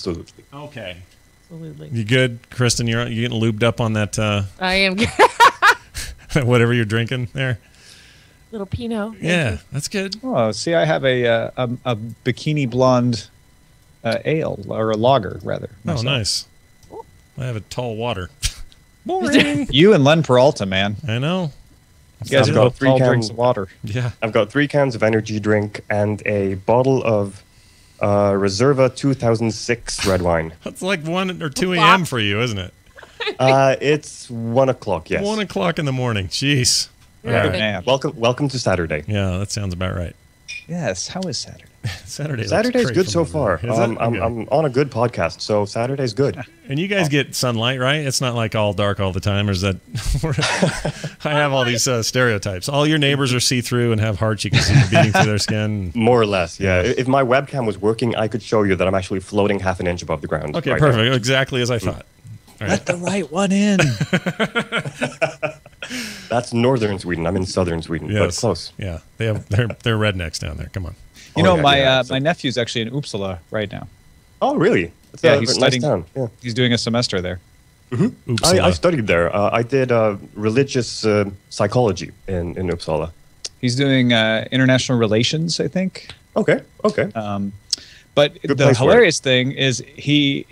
Absolutely. Okay. Absolutely. You good, Kristin? You getting lubed up on that? I am. Whatever you're drinking there. Little Pinot. Yeah, that's good. Oh, see, I have a bikini blonde ale, or a lager, rather. Oh, myself. nice. I have a tall water. Boring. You and Len Peralta, man. I know. You guys I've are got both 3 tall cans. drinks of water. Yeah. I've got 3 cans of energy drink and a bottle of Reserva 2006 red wine. That's like 1 or 2 a.m. for you, isn't it? It's 1 o'clock. Yes. 1 o'clock in the morning. Jeez. Yeah. All right. Man. Welcome to Saturday. Yeah, that sounds about right. Yes. How is Saturday? Saturday's Saturday's great good from so over far. there. Is it? Okay. I'm on a good podcast, so Saturday's good. And you guys get sunlight, right? It's not like all dark all the time, or is that? I have all these stereotypes. All your neighbors are see-through and have hearts you can see beating through their skin. More or less, yeah. If my webcam was working, I could show you that I'm actually floating half an inch above the ground. Okay, right perfect. now. Exactly as I thought. All right. Let the right one in. That's northern Sweden. I'm in southern Sweden, but Yes. close. Yeah, they're rednecks down there. Come on. You know, yeah, my nephew's actually in Uppsala right now. Oh, really? It's Yeah, a he's nice studying. town. Yeah. He's doing a semester there. Uppsala. I studied there. I did religious psychology in Uppsala. He's doing international relations, I think. Okay. But Good the place for it. hilarious thing is it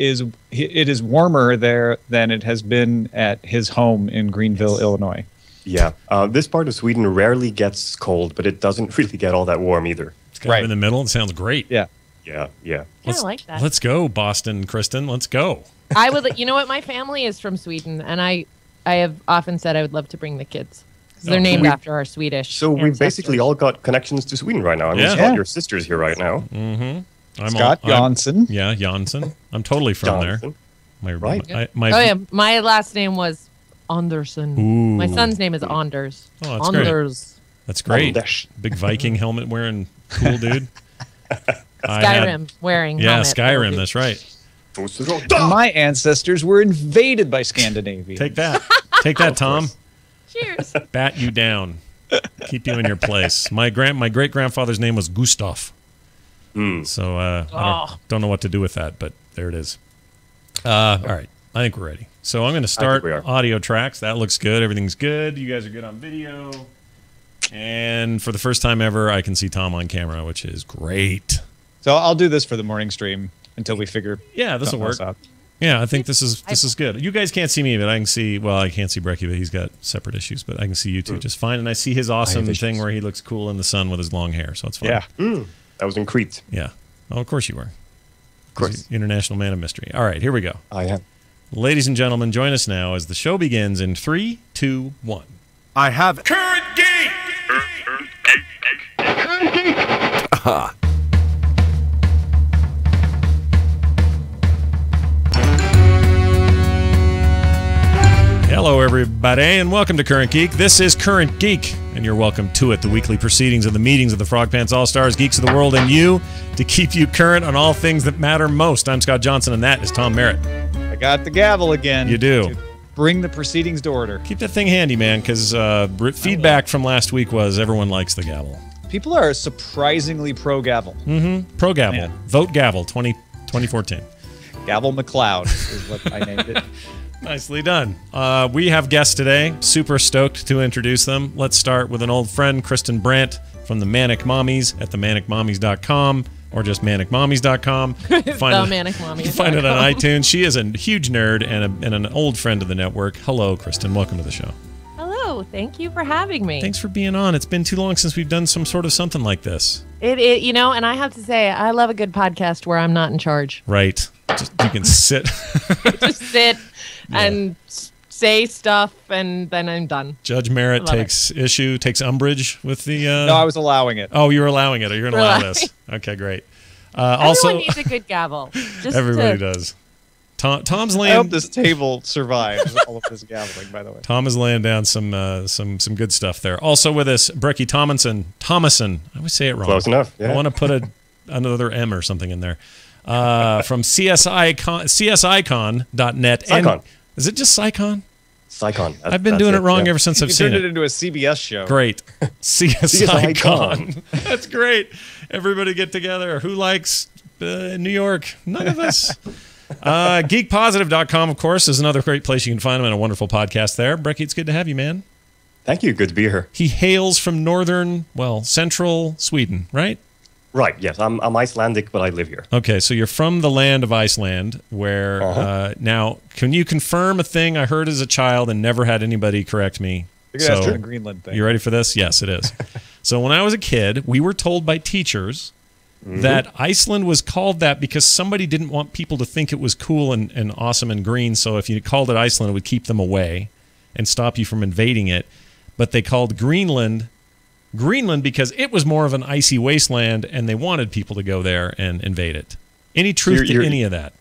is warmer there than it has been at his home in Greenville, Illinois. Yeah. This part of Sweden rarely gets cold, but it doesn't really get all that warm either. It's kind of Right. in the middle. It sounds great. Yeah. Yeah. Kind of like that. Let's go, Boston, Kristin. Let's go. I would. You know what? My family is from Sweden, and I have often said I would love to bring the kids. 'Cause they're named after our Swedish. So we ancestors. basically all got connections to Sweden right now. I mean, Yeah. Scott, your sister's here right now. I'm Scott Janssen. Yeah, Janssen. I'm totally from Johnson. there. Right. Oh yeah, my last name was Anderson. Ooh. My son's name is Anders. Oh, that's great. Anders. That's great. Anders. Big Viking helmet wearing cool dude. Skyrim wearing. Yeah, helmet. Skyrim. That's right. My ancestors were invaded by Scandinavia. Take that. Take that, Tom. Cheers. Bat you down. Keep you in your place. My great grandfather's name was Gustav. So I don't know what to do with that, but there it is. All right, I think we're ready. So I'm going to start we are. audio tracks. That looks good. Everything's good. You guys are good on video. And for the first time ever, I can see Tom on camera, which is great. So I'll do this for the morning stream until we figure. Yeah, this will something else work. out. Yeah, I think this is good. You guys can't see me, but I can see. Well, I can't see Breki, but he's got separate issues. But I can see you two just fine, and I see his awesome thing where he looks cool in the sun with his long hair. So it's fine. Yeah. That was in Crete. Yeah. Oh, of course you were. Of course. International man of mystery. All right, here we go. I am. Ladies and gentlemen, join us now as the show begins in 3, 2, 1. I have Current Geek! Hello, everybody, and welcome to Current Geek. This is Current Geek, and you're welcome to it, the weekly proceedings of the meetings of the Frog Pants All-Stars, Geeks of the World, and you, to keep you current on all things that matter most. I'm Scott Johnson, and that is Tom Merritt. I got the gavel again. You do. To bring the proceedings to order. Keep that thing handy, man, because feedback from last week was everyone likes the gavel. People are surprisingly pro gavel. Pro gavel. Man. Vote gavel 2014. Gavel McLeod is what I named it. Nicely done. We have guests today. Super stoked to introduce them. Let's start with an old friend, Kristin Brandt from the Manic Mommies at themanicmommies.com or just manicmommies.com. Find it on iTunes. She is a huge nerd and an old friend of the network. Hello, Kristin. Welcome to the show. Hello. Thank you for having me. Thanks for being on. It's been too long since we've done some sort of something like this. It you know, and I have to say, I love a good podcast where I'm not in charge. Right. Just, you can sit. Just sit and say stuff, and then I'm done. Judge Merritt takes umbrage with the... No, I was allowing it. Oh, you were allowing it. You're going to allow this. Okay, great. Also, Everyone needs a good gavel. Just everybody does. Tom's I laying... hope this table survives all of this gaveling, by the way. Tom is laying down some good stuff there. Also with us, Breki Thomason. I always say it wrong. Close enough. Yeah. I want to put another M or something in there. From csicon.net. Sycon. Is it just Sycon? Sycon. I've been doing it wrong ever since You I've seen turned it. it into a CBS show. Great. CSI CSI Con. That's great. Everybody get together. Who likes New York. None of us. Geekpositive.com, of course, is another great place you can find him and a wonderful podcast there. Breki, it's good to have you, man. Thank you. Good to be here. He hails from central Sweden, right? Right. Yes, I'm Icelandic, but I live here. Okay, so you're from the land of Iceland, where now, can you confirm a thing I heard as a child and never had anybody correct me? So, the Greenland thing. You ready for this? Yes, it is. So when I was a kid, we were told by teachers that Iceland was called that because somebody didn't want people to think it was cool and awesome and green. So if you called it Iceland, it would keep them away and stop you from invading it. But they called Greenland because it was more of an icy wasteland, and they wanted people to go there and invade it. Any truth to any of that?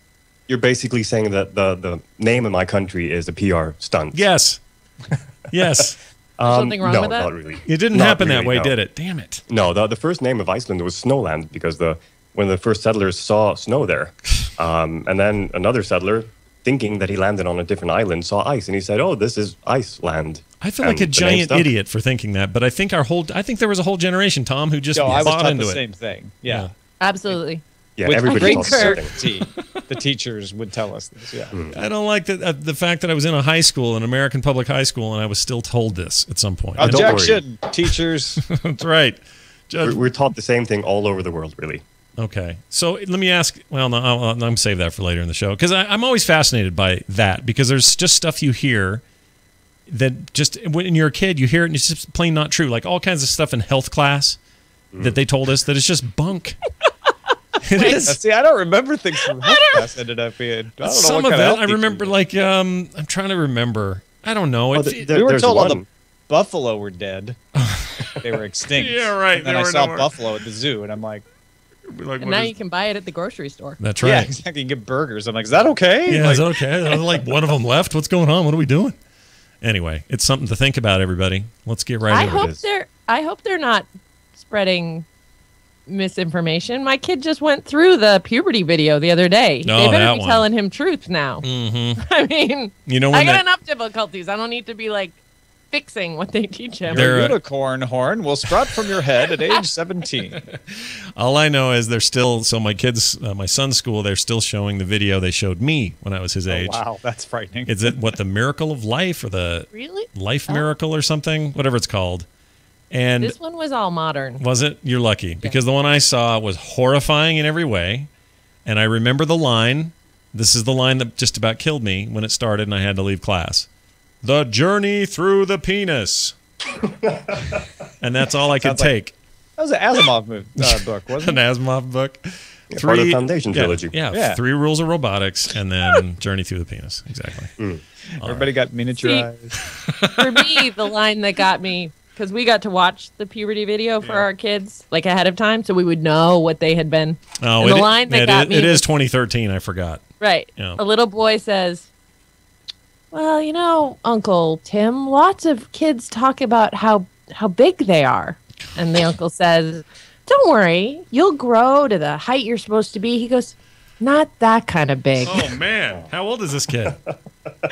You're basically saying that the name of my country is a PR stunt. Yes. Yes. Something wrong with that? Not really. It didn't happen that way, did it? Damn it. No, the first name of Iceland was Snowland because when the first settlers saw snow there, and then another settler, thinking that he landed on a different island, saw ice, and he said, "Oh, this is Iceland." I feel like a giant idiot for thinking that, but I think there was a whole generation, Tom, who just I was bought taught into the it. same thing. Yeah. Absolutely. Yeah, With everybody great thought something. certainty, the teachers would tell us this. Yeah. I don't like the fact that I was in a high school, an American public high school, and I was still told this at some point. Objection, teachers. That's right. We're taught the same thing all over the world, really. Okay. So let me ask. Well, no, I'm going to save that for later in the show because I'm always fascinated by that because there's just stuff you hear that just when you're a kid, you hear it and it's just plain not true. Like all kinds of stuff in health class that they told us that it's just bunk. It is. See, I don't remember things from health class ended up being. I don't know Some what of kind it, of I remember, like, I'm trying to remember. I don't know. We were told all the buffalo were dead. They were extinct. Yeah, right. And then I saw buffalo at the zoo, and I'm like, and now you can buy it at the grocery store. That's right. Yeah, exactly. You get burgers. I'm like, is that okay? Yeah, like, is that okay? There's like one of them left. What's going on? What are we doing? Anyway, it's something to think about, everybody. Let's get right into this. I hope they're not spreading misinformation. My kid just went through the puberty video the other day. Oh, they better be one. telling him truth now. Mm-hmm. I mean, I got enough difficulties. I don't need to be like fixing what they teach him. Your unicorn horn will sprout from your head at age 17. All I know is they're still, so my kids, my son's school, they're still showing the video they showed me when I was his age. Wow, that's frightening. Is it the Miracle of Life or the Life Miracle or something? Whatever it's called. And this one was all modern. Was it? You're lucky because the one I saw was horrifying in every way. And I remember the line. This is the line that just about killed me when it started and I had to leave class. The journey through the penis. And that's all I could take. That was an Asimov book, wasn't it? An Asimov book. Yeah, part of the Foundation trilogy. Yeah, 3 rules of robotics and then journey through the penis. Exactly. Everybody got miniaturized. For me, the line that got me, because we got to watch the puberty video for our kids like ahead of time, so we would know what they had been. Oh, and the line that got me. It is 2013. I forgot. Right. Yeah. A little boy says, "Well, you know, Uncle Tim, lots of kids talk about how big they are," and the uncle says, "Don't worry, you'll grow to the height you're supposed to be." He goes, "Not that kind of big." Oh man, how old is this kid? 11.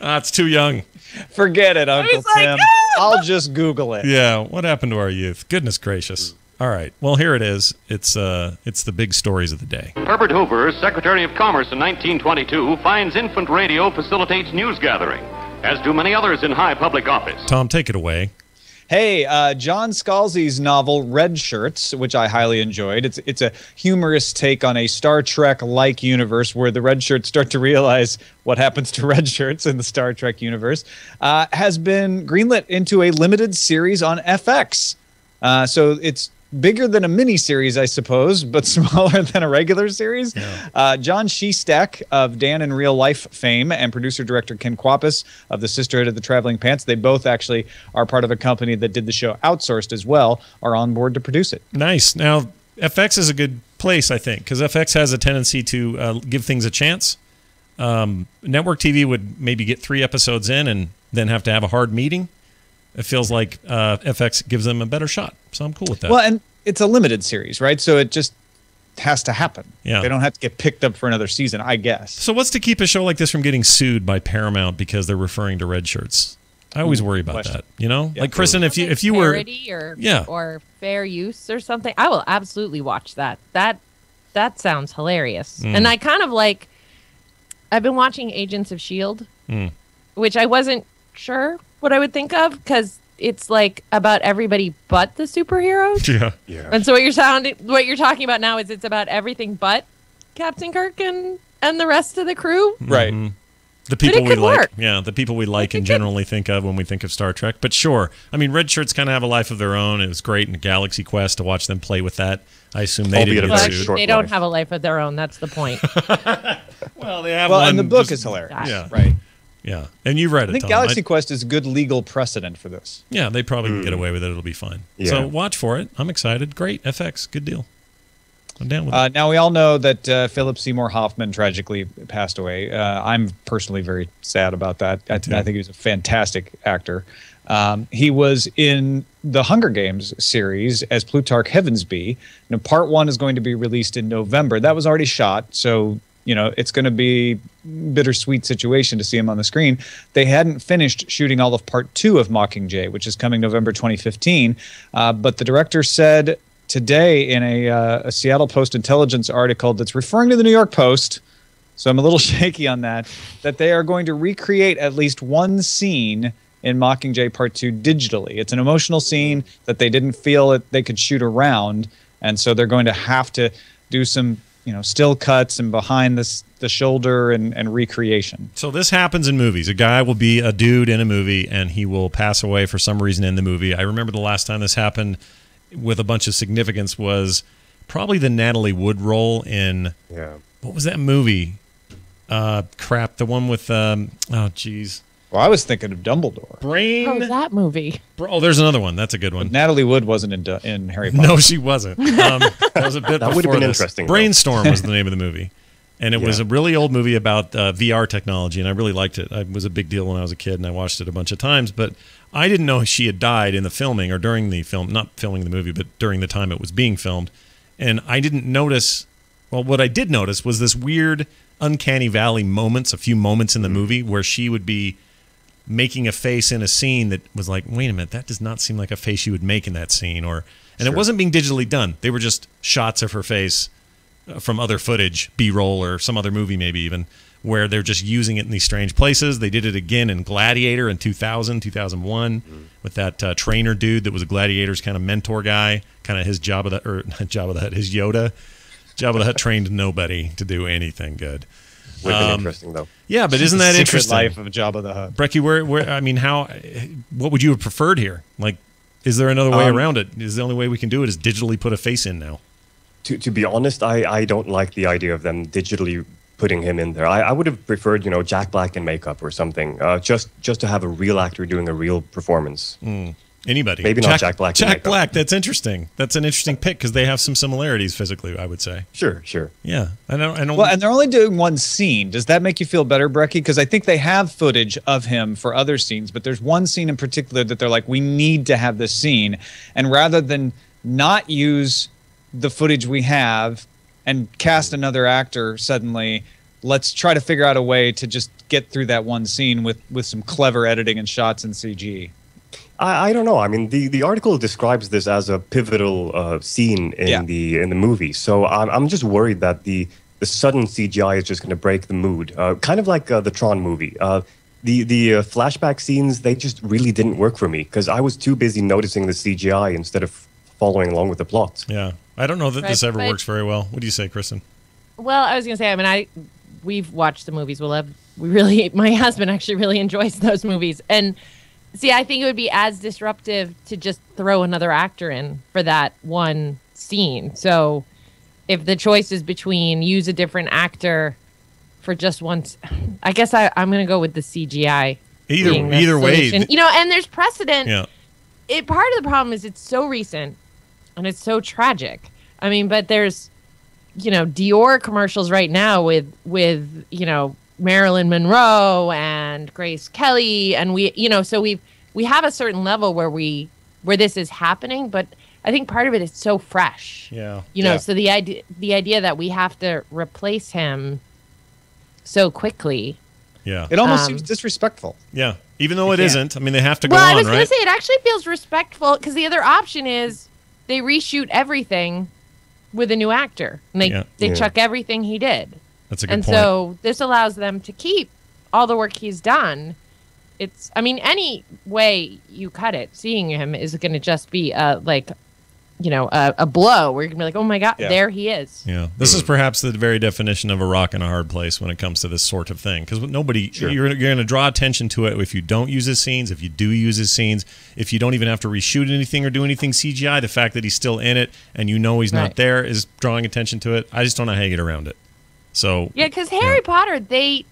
It's too young. Forget it, Uncle Tim. I'll just Google it. Yeah, what happened to our youth? Goodness gracious. All right, well, here it is. It's the big stories of the day. Herbert Hoover, Secretary of Commerce in 1922, finds infant radio facilitates news gathering, as do many others in high public office. Tom, take it away. Hey, John Scalzi's novel Red Shirts, which I highly enjoyed. It's a humorous take on a Star Trek-like universe where the red shirts start to realize what happens to red shirts in the Star Trek universe, has been greenlit into a limited series on FX. So it's bigger than a mini-series, I suppose, but smaller than a regular series. Yeah. John Shestak of Dan in Real Life fame and producer-director Ken Kwapis of the Sisterhood of the Traveling Pants, they both actually are part of a company that did the show Outsourced as well, are on board to produce it. Nice. Now, FX is a good place, I think, because FX has a tendency to give things a chance. Network TV would maybe get 3 episodes in and then have to have a hard meeting. It feels like FX gives them a better shot, so I'm cool with that. Well, and it's a limited series, right? So it just has to happen. Yeah. They don't have to get picked up for another season, I guess. So what's to keep a show like this from getting sued by Paramount because they're referring to red shirts? I always worry about that, you know? Yeah, like, Kristin, if you were... or fair use or something, I will absolutely watch that. That that sounds hilarious. And I kind of like. I've been watching Agents of Shield, which I wasn't sure what I would think of because it's like about everybody but the superheroes. Yeah. And so what you're talking about now is it's about everything but Captain Kirk and the rest of the crew. Right. The people we like. Work. Yeah, the people we like and generally think of when we think of Star Trek. But sure, I mean, red shirts kind of have a life of their own. It was great in Galaxy Quest to watch them play with that. I assume they didn't get sued. They don't have a life of their own. That's the point. Well, they have one. And the book is hilarious. Yeah. Right. Yeah, and you read it, I think Tom. Galaxy Quest is good legal precedent for this. Yeah, they probably can get away with it. It'll be fine. Yeah. So watch for it. I'm excited. Great. FX. Good deal. I'm down with it. Now, we all know that Philip Seymour Hoffman tragically passed away. I'm personally very sad about that. I think he was a fantastic actor. He was in the Hunger Games series as Plutarch Heavensbee. Part 1 is going to be released in November. That was already shot, so it's going to be a bittersweet situation to see him on the screen. They hadn't finished shooting all of Part 2 of Mockingjay, which is coming November 2015. But the director said today in a Seattle Post-Intelligence article that's referring to the New York Post, so I'm a little shaky on that they are going to recreate at least one scene in Mockingjay Part 2 digitally. It's an emotional scene that they didn't feel that they could shoot around, and so they're going to have to do some still cuts and behind the shoulder and recreation. So this happens in movies. A guy will be a dude in a movie, and he will pass away for some reason in the movie. I remember the last time this happened with a bunch of significance was probably the Natalie Wood role in what was that movie? The one with Well, I was thinking of Dumbledore. What was that movie? Oh, there's another one. That's a good one. But Natalie Wood wasn't in Harry Potter. No, she wasn't. That was a bit. That would have been interesting. Brainstorm was the name of the movie, and it was a really old movie about VR technology, and I really liked it. It was a big deal when I was a kid, and I watched it a bunch of times. But I didn't know she had died in the filming or during the film, not filming the movie, but during the time it was being filmed, and I didn't notice. Well, what I did notice was this weird, uncanny valley moments, a few moments in the movie where she would be making a face in a scene that was like, wait a minute, that does not seem like a face you would make in that scene. It wasn't being digitally done. They were just shots of her face from other footage, B-roll or some other movie maybe even, where they're just using it in these strange places. They did it again in Gladiator in 2001 with that trainer dude that was a Gladiator's kind of mentor guy, kind of his his Yoda. Jabba the Hutt trained nobody to do anything good. Would have been interesting, though. Yeah, but isn't that Secret interesting? Life of Jabba the Hutt. Brecky, what would you have preferred here? Like, is there another way around it? Is the only way we can do it is digitally put a face in now? To be honest, I don't like the idea of them digitally putting him in there. I would have preferred, Jack Black in makeup or something, just to have a real actor doing a real performance. Anybody. Maybe not Jack Black. Jack Black, that's interesting. That's an interesting pick because they have some similarities physically, I would say. Sure. Yeah. I don't. Well, and they're only doing one scene. Does that make you feel better, Brecky? Because I think they have footage of him for other scenes, but there's one scene in particular that they're like, we need to have this scene. And rather than not use the footage we have and cast another actor suddenly, let's try to figure out a way to just get through that one scene with some clever editing and shots and CG. I don't know. I mean, the article describes this as a pivotal scene in the movie. So I'm just worried that the sudden CGI is just going to break the mood. Kind of like the Tron movie. The flashback scenes, they just really didn't work for me because I was too busy noticing the CGI instead of following along with the plot. Yeah. I don't know that this ever works very well. What do you say, Kristin? Well, I was going to say, we've watched the movies. My husband actually really enjoys those movies. And see, I think it would be as disruptive to just throw another actor in for that one scene. So if the choice is between use a different actor for just one, I guess I'm going to go with the CGI. Either way. And there's precedent. Yeah. Part of the problem is it's so recent and it's so tragic. I mean, but there's, Dior commercials right now with Marilyn Monroe and Grace Kelly, and we have a certain level where this is happening, but I think part of it is so fresh. Yeah. So the idea that we have to replace him so quickly. Yeah. It almost seems disrespectful. Yeah. Even though it isn't. I mean, they have to go on, right? Well, I was going to say it actually feels respectful because the other option is they reshoot everything with a new actor. And they chuck everything he did. That's a good point. And so this allows them to keep all the work he's done. Any way you cut it, seeing him is going to just be a blow where you're going to be like, oh my God, there he is. Yeah. This is perhaps the very definition of a rock and a hard place when it comes to this sort of thing. Because you're going to draw attention to it if you don't use his scenes, if you do use his scenes, if you don't even have to reshoot anything or do anything CGI, the fact that he's still in it and you know he's not there is drawing attention to it. I just don't know how you get around it. So yeah, because Harry Potter, they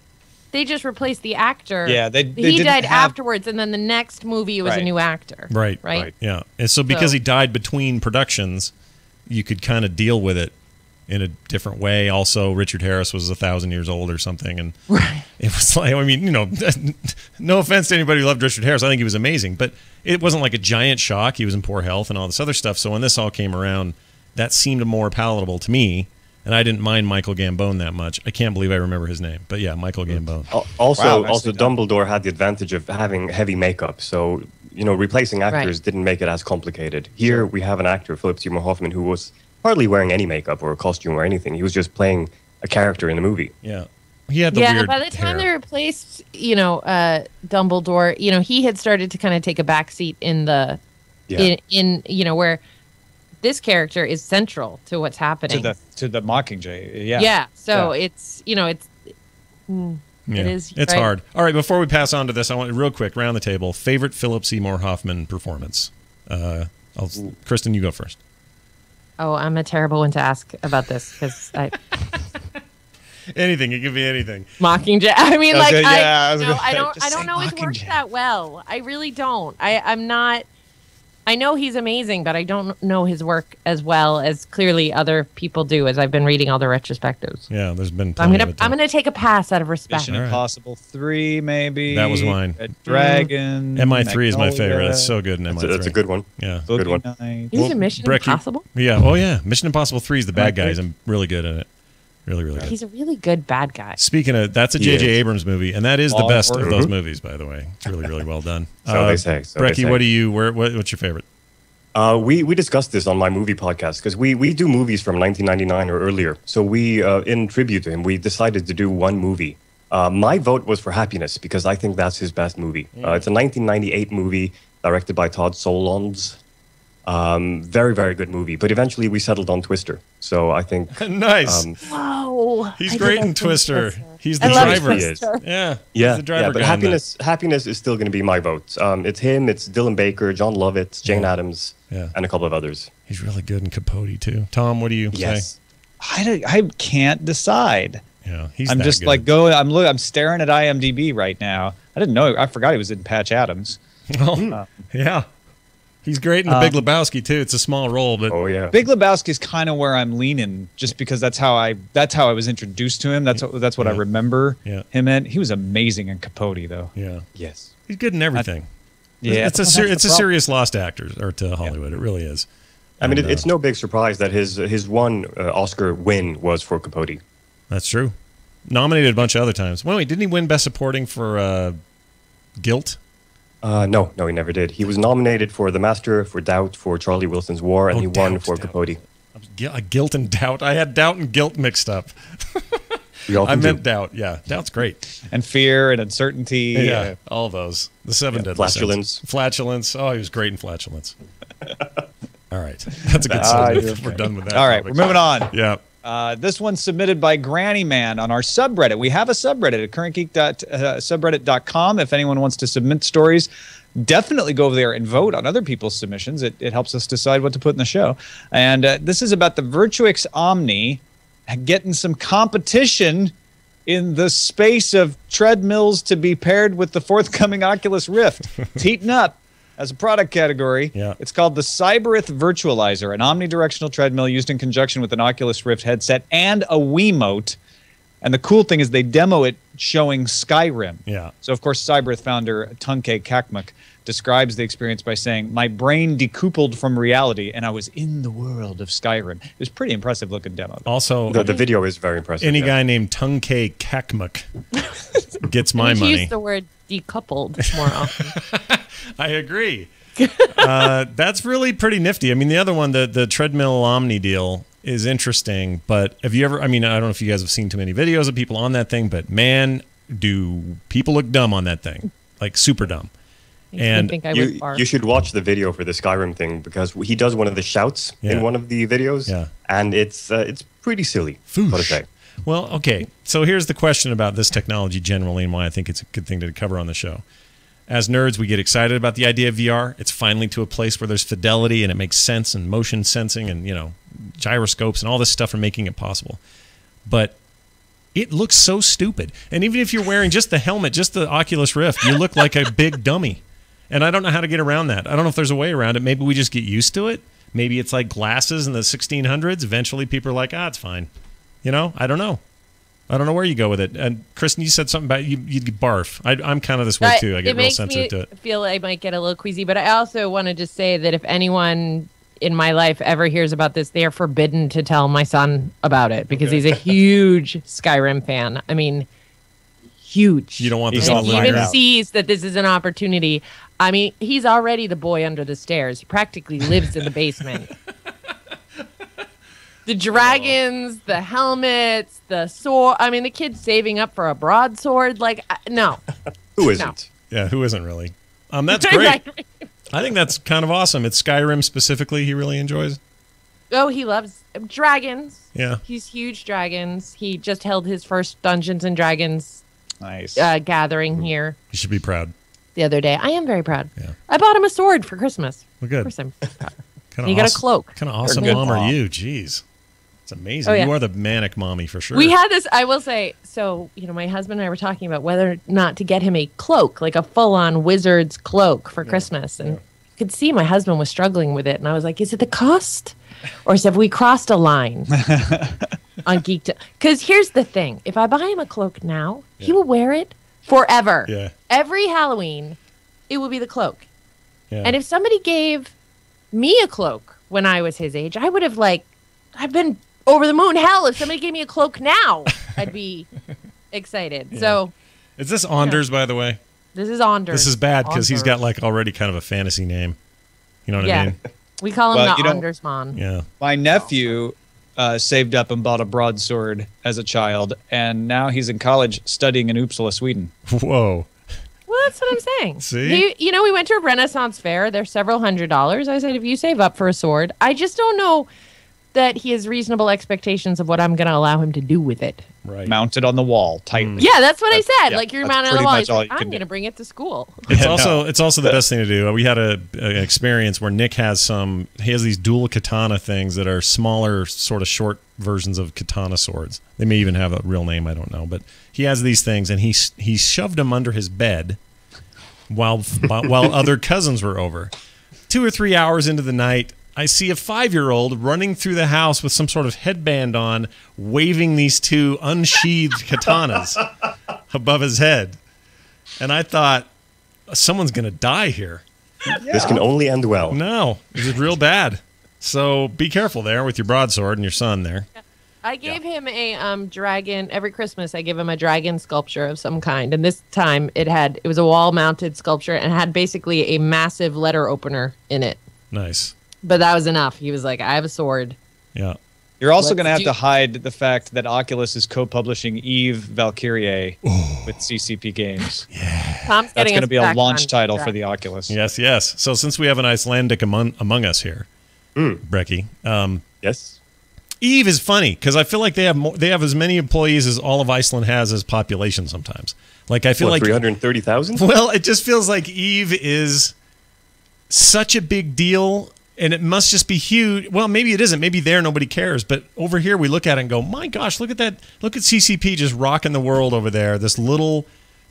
just replaced the actor. Yeah, he died afterwards, and then the next movie was a new actor. Right. Yeah, and so because he died between productions, you could kind of deal with it in a different way. Also, Richard Harris was 1,000 years old or something, and it was like, no offense to anybody who loved Richard Harris, I think he was amazing, but it wasn't like a giant shock. He was in poor health and all this other stuff. So when this all came around, that seemed more palatable to me. And I didn't mind Michael Gambon that much. I can't believe I remember his name. But yeah, Michael Gambon. Also, Dumbledore had the advantage of having heavy makeup. So, replacing actors didn't make it as complicated. Here we have an actor, Philip Seymour Hoffman, who was hardly wearing any makeup or a costume or anything. He was just playing a character in the movie. Yeah. He had the weird by the time hair. they replaced, Dumbledore, he had started to kind of take a backseat in the, where this character is central to what's happening to the Mockingjay. So it's it is hard. All right, before we pass on to this, I want real quick round the table. Favorite Philip Seymour Hoffman performance. Kristin, you go first. Oh, I'm a terrible one to ask about this because I anything, it could be anything. Mockingjay. I mean, I don't know his work Mockingjay. that well. I really don't. I'm not. I know he's amazing, but I don't know his work as well as clearly other people do, as I've been reading all the retrospectives. Yeah, there's been. I'm gonna take a pass out of respect. Mission Impossible 3, maybe. That was mine. Red Dragon. MI3 is my favorite. That's so good in MI3. That's a good one. Yeah, good one. He's in Mission Impossible. Yeah. Oh yeah, Mission Impossible 3 is the bad guys. I'm really good at it. Really, really good. He's a really good bad guy. Speaking of, that's a J.J. Abrams movie, and that is the best of those movies, by the way. It's really, really well done. So they say. Breki, what's your favorite? We discussed this on my movie podcast because we do movies from 1999 or earlier. So we, in tribute to him, we decided to do one movie. My vote was for Happiness because I think that's his best movie. It's a 1998 movie directed by Todd Solondz. Very, very good movie. But eventually we settled on Twister. So I think... Nice. Whoa. He's great in Twister. He's the driver. He is. Yeah. He's the driver but Happiness is still going to be my vote. It's him, it's Dylan Baker, John Lovitz, Jane Adams, and a couple of others. He's really good in Capote, too. Tom, what do you say? I can't decide. Yeah, he's I'm that just good. I'm staring at IMDb right now. I didn't know. I forgot he was in Patch Adams. Oh, yeah. He's great in The Big Lebowski too. It's a small role, but Big Lebowski is kind of where I'm leaning, just because that's how I was introduced to him. That's what I remember him in. He was amazing in Capote, though. Yeah, yes, he's good in everything. It's a serious lost actor to Hollywood. It really is. I mean, it's no big surprise that his one Oscar win was for Capote. That's true. Nominated a bunch of other times. Wait, didn't he win Best Supporting for Guilt? No, he never did. He was nominated for The Master, for Doubt, for Charlie Wilson's War, and he won for Capote. Guilt and Doubt. I had Doubt and Guilt mixed up. I meant Doubt. Yeah, Doubt's great. And Fear and Uncertainty. Yeah, all those. The Seven Deadly Flatulence. Sins. Flatulence. Oh, he was great in Flatulence. All right. That's a good segment. We're done with that. All right, we're moving on. Yeah. This one's submitted by Granny Man on our subreddit. We have a subreddit at currentgeek.subreddit.com. If anyone wants to submit stories, definitely go over there and vote on other people's submissions. It helps us decide what to put in the show. And this is about the Virtuix Omni getting some competition in the space of treadmills to be paired with the forthcoming Oculus Rift. It's heating up. As a product category, it's called the Cyberith Virtualizer, an omnidirectional treadmill used in conjunction with an Oculus Rift headset and a Wiimote. And the cool thing is they demo it showing Skyrim. Yeah. So, of course, Cyberith founder Tunke Kakmuk describes the experience by saying, "My brain decoupled from reality, and I was in the world of Skyrim." It was a pretty impressive looking demo. Also, the video is very impressive. Any guy named Tunke Kakmuk gets my money. Use the word decoupled more often. I agree. That's really pretty nifty. I mean, the other one, the treadmill Omni deal, is interesting, but have you ever, I mean, I don't know if you guys have seen too many videos of people on that thing, but man, do people look dumb on that thing. Like super dumb. And you should watch the video for the Skyrim thing because he does one of the shouts in one of the videos, and it's pretty silly. What to say. Well, okay. So here's the question about this technology generally and why I think it's a good thing to cover on the show. As nerds, we get excited about the idea of VR. It's finally to a place where there's fidelity and it makes sense, and motion sensing and, you know, gyroscopes and all this stuff are making it possible. But it looks so stupid. And even if you're wearing just the helmet, just the Oculus Rift, you look like a big dummy. And I don't know how to get around that. I don't know if there's a way around it. Maybe we just get used to it. Maybe it's like glasses in the 1600s. Eventually people are like, it's fine. You know, I don't know. I don't know where you go with it. And Kristin, you said something about you'd barf. I'm kind of this way too. I get real sensitive to it. I feel I might get a little queasy, but I also want to just say that if anyone in my life ever hears about this, they are forbidden to tell my son about it because he's a huge Skyrim fan. I mean, huge. You don't want this to all he even sees that this is an opportunity. I mean, he's already the boy under the stairs. He practically lives in the basement. The dragons, the helmets, the sword. I mean, the kid's saving up for a broadsword. Like, no. Who isn't? No. Yeah, who isn't really? That's great. I think that's kind of awesome. It's Skyrim specifically he really enjoys. Oh, he loves dragons. Yeah. He's huge dragons. He just held his first Dungeons and Dragons gathering here. You should be proud. The other day. I am very proud. Yeah. I bought him a sword for Christmas. Well, good. Of course I'm proud. He got a cloak. Kind of awesome mom are you? Jeez. It's amazing. Oh, yeah. You are the manic mommy for sure. We had this, I will say, so, you know, my husband and I were talking about whether or not to get him a cloak, like a full-on wizard's cloak for Christmas. And you could see my husband was struggling with it. And I was like, is it the cost? Or have we crossed a line on Geek? Because here's the thing. If I buy him a cloak now, he will wear it forever. Yeah. Every Halloween, it will be the cloak. Yeah. And if somebody gave me a cloak when I was his age, I would have I've been over the moon. Hell, if somebody gave me a cloak now, I'd be excited. Yeah. So, is this Anders, by the way? This is Anders. This is bad because he's got already kind of a fantasy name. You know what I mean? We call him the Andersman. Yeah. My nephew saved up and bought a broadsword as a child, and now he's in college studying in Uppsala, Sweden. Whoa. Well, that's what I'm saying. See? We went to a Renaissance fair. They're several $100s. I said, if you save up for a sword, I just don't know that he has reasonable expectations of what I'm going to allow him to do with it. Right. Mount it on the wall tightly. Yeah, that's what I said. You're mounted on the wall. Like, I'm going to bring it to school. It's also the best thing to do. We had an experience where Nick has these dual katana things that are smaller, sort of short versions of katana swords. They may even have a real name, I don't know. But he has these things, and he shoved them under his bed while other cousins were over. 2 or 3 hours into the night, I see a 5-year-old running through the house with some sort of headband on, waving these 2 unsheathed katanas above his head. And I thought, someone's going to die here. Yeah. This can only end well. No, this is real bad. So be careful there with your broadsword and your son there. I gave him a dragon every Christmas. I give him a dragon sculpture of some kind, and this time it was a wall-mounted sculpture and had basically a massive letter opener in it. Nice. But that was enough. He was like, I have a sword. Yeah. You're also going to have to hide the fact that Oculus is co-publishing Eve Valkyrie with CCP Games. Yeah. Tom's That's going to be a launch title for the Oculus. Yes, yes. So since we have an Icelandic among us here, Breki. Yes. Eve is funny because I feel like they have as many employees as all of Iceland has as population sometimes. Like I feel like 330,000? Well, it just feels like Eve is such a big deal. And it must just be huge. Well, maybe it isn't. Maybe there nobody cares. But over here we look at it and go, my gosh, look at that. Look at CCP just rocking the world over there. This not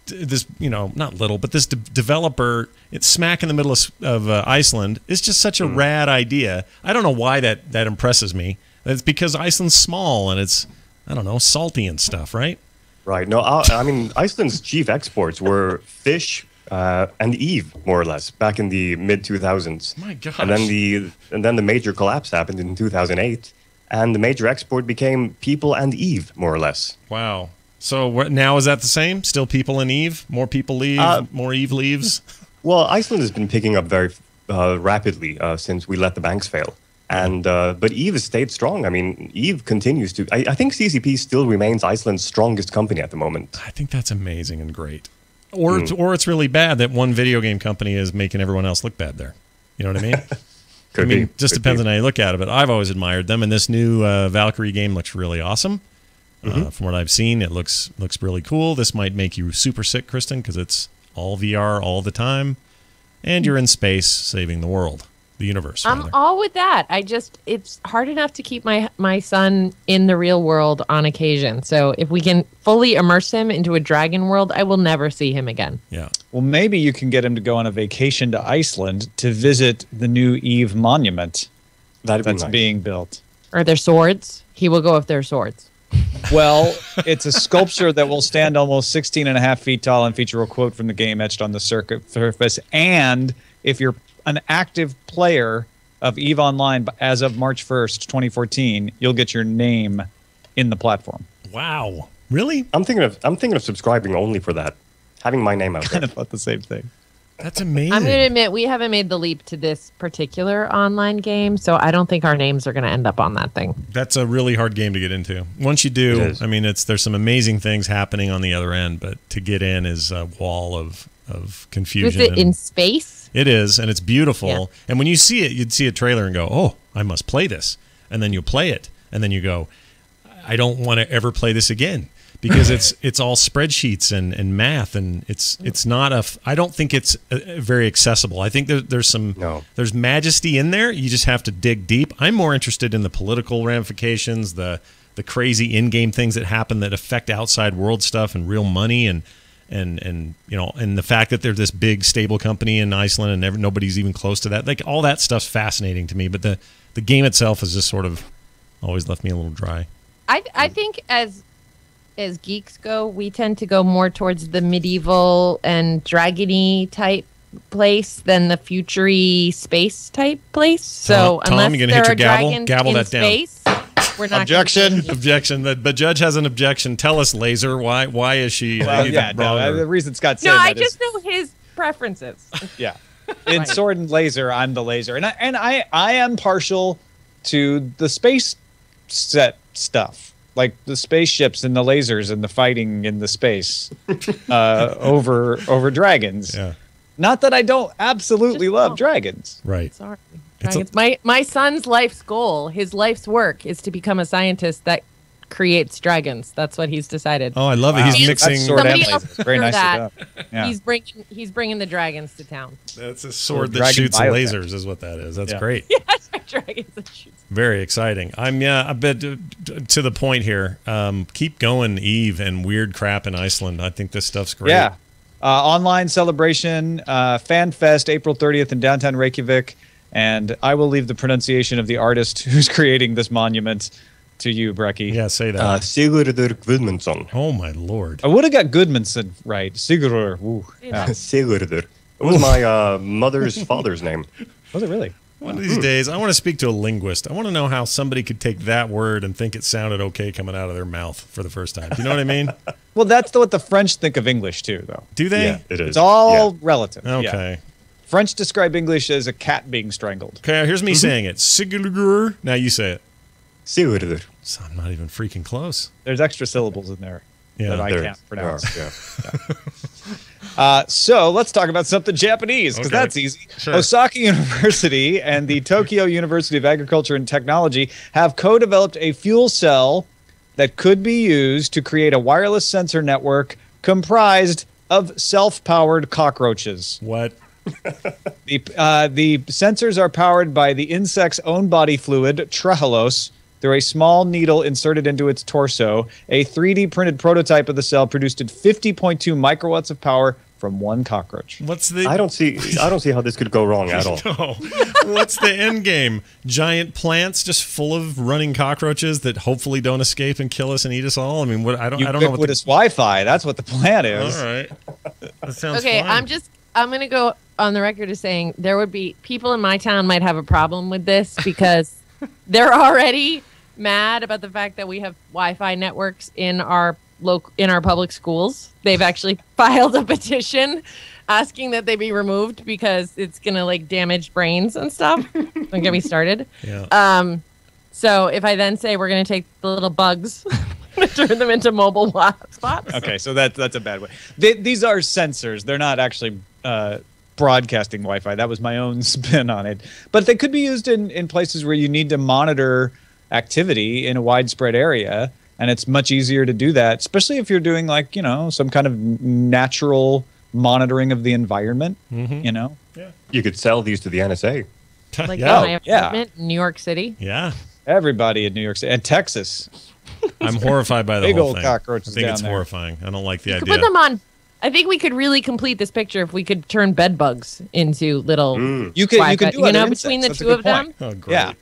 little, but this developer, it's smack in the middle of Iceland. It's just such a rad idea. I don't know why that impresses me. It's because Iceland's small and it's, I don't know, salty and stuff, right? Right. No, I mean, Iceland's chief exports were fish, and Eve, more or less, back in the mid-2000s. My gosh. And then the major collapse happened in 2008, and the major export became people and Eve, more or less. Wow. So now is that the same? Still people and Eve? More people leave, more Eve leaves? Well, Iceland has been picking up very rapidly since we let the banks fail. And but Eve has stayed strong. I mean, Eve continues to. I think CCP still remains Iceland's strongest company at the moment. I think that's amazing and great. Or it's really bad that one video game company is making everyone else look bad there. You know what I mean? Could I mean, be. just depends on how you look at it. But I've always admired them, and this new Valkyrie game looks really awesome. From what I've seen, it looks really cool. This might make you super sick, Kristen, because it's all VR all the time, and you're in space saving the world, the universe. I'm all with that. It's hard enough to keep my son in the real world on occasion. So if we can fully immerse him into a dragon world, I will never see him again. Yeah. Well, maybe you can get him to go on a vacation to Iceland to visit the new Eve monument That's that's being built. Are there swords? He will go if there are swords. Well, it's a sculpture that will stand almost 16 and a half feet tall and feature a quote from the game etched on the surface. And if you're an active player of EVE Online as of March 1st, 2014, you'll get your name in the platform. Wow. Really? I'm thinking of subscribing only for that, having my name out there. Kind of thought the same thing. That's amazing. I'm going to admit we haven't made the leap to this particular online game, so I don't think our names are going to end up on that thing. That's a really hard game to get into. Once you do, I mean, there's some amazing things happening on the other end, but to get in is a wall of confusion. Is it in space? It is, and it's beautiful. Yeah. And when you see it, you'd see a trailer and go, "Oh, I must play this." And then you play it, and then you go, "I don't want to ever play this again." Because it's all spreadsheets and math, and it's not I don't think it's very accessible. I think there's majesty in there. You just have to dig deep. I'm more interested in the political ramifications, the crazy in-game things that happen that affect outside world stuff and real money, and you know, and the fact that they're this big stable company in Iceland and nobody's even close to that. Like, all that stuff's fascinating to me. But the game itself has just sort of always left me a little dry. I think as geeks go, we tend to go more towards the medieval and dragony type place than the futury space type place. So Tom, unless you gonna there hit are your gavel? dragons Gavel in that down. space, we're not Objection. Objection. The judge has an objection. Tell us, Laser. Why is she? Well, the reason Scott said No, that I is- just know his preferences. Yeah. In Sword and Laser, I'm the laser. And I am partial to the space set stuff. Like the spaceships and the lasers and the fighting in the space over dragons. Yeah. Not that I don't absolutely love dragons. Right. Sorry. It's Dragons. My son's life's goal, his life's work, is to become a scientist that creates dragons. That's what he's decided. Oh, I love it. He's mixing. That's sword and Somebody else laser. Very heard nicely that. done. Yeah. He's bringing the dragons to town. That's a sword that Dragon shoots biotech. lasers, is what that is. That's Yeah. great. Yes, dragons that shoots. Very exciting. I'm a bit to the point here. Keep going, Eve, and weird crap in Iceland. I think this stuff's great. Yeah. Online celebration, Fan Fest, April 30th in downtown Reykjavik. And I will leave the pronunciation of the artist who's creating this monument to you, Breki. Yeah, say that. Sigurður Guðmundsson. Oh my lord. I would have got Goodmanson right. Sigurður. Ooh. Yeah. Sigurður. It was my mother's father's name. Was it really? One of these days, I want to speak to a linguist. I want to know how somebody could take that word and think it sounded okay coming out of their mouth for the first time. Do you know what I mean? Well, that's what the French think of English, too, though. Do they? Yeah, it is. It's all relative. Yeah. Okay. French describe English as a cat being strangled. Okay, here's me saying it. Sigurður. Now you say it. Sigurður. So I'm not even freaking close. There's extra syllables in there that I There can't is. pronounce. Yeah. So let's talk about something Japanese, because Okay. that's easy. Sure. Osaka University and the Tokyo University of Agriculture and Technology have co-developed a fuel cell that could be used to create a wireless sensor network comprised of self-powered cockroaches. What? The sensors are powered by the insect's own body fluid, trehalose, through a small needle inserted into its torso. A 3D printed prototype of the cell produced at 50.2 microwatts of power from one cockroach. What's the? I don't see how this could go wrong at all. No. What's the end game? Giant plants just full of running cockroaches that hopefully don't escape and kill us and eat us all. I mean, what? I don't know what. Ubiquitous Wi-Fi. That's what the plan is. All right. That sounds Okay, fine. I'm going to go on the record as saying there would be people in my town might have a problem with this because they're already mad about the fact that we have Wi-Fi networks in our in our public schools. They've actually filed a petition asking that they be removed because it's gonna like damage brains and stuff. Don't get me started. Yeah. So if I then say we're gonna take the little bugs, turn them into mobile spots. Okay, so that's a bad way. These are sensors. They're not actually broadcasting Wi-Fi. That was my own spin on it. But they could be used in places where you need to monitor activity in a widespread area, and it's much easier to do that, especially if you're doing like, some kind of natural monitoring of the environment, Yeah. You could sell these to the NSA. Like Yeah. my apartment in New York City. Yeah. Everybody in New York City and Texas. I'm horrified by the Big whole old thing. cockroaches I think down it's there. horrifying. I don't like the You could idea. put them on. I think we could really complete this picture if we could turn bed bugs into little. You can Wi-Fi, do other between the insects. That's a two good of them. point. Oh, great. Yeah.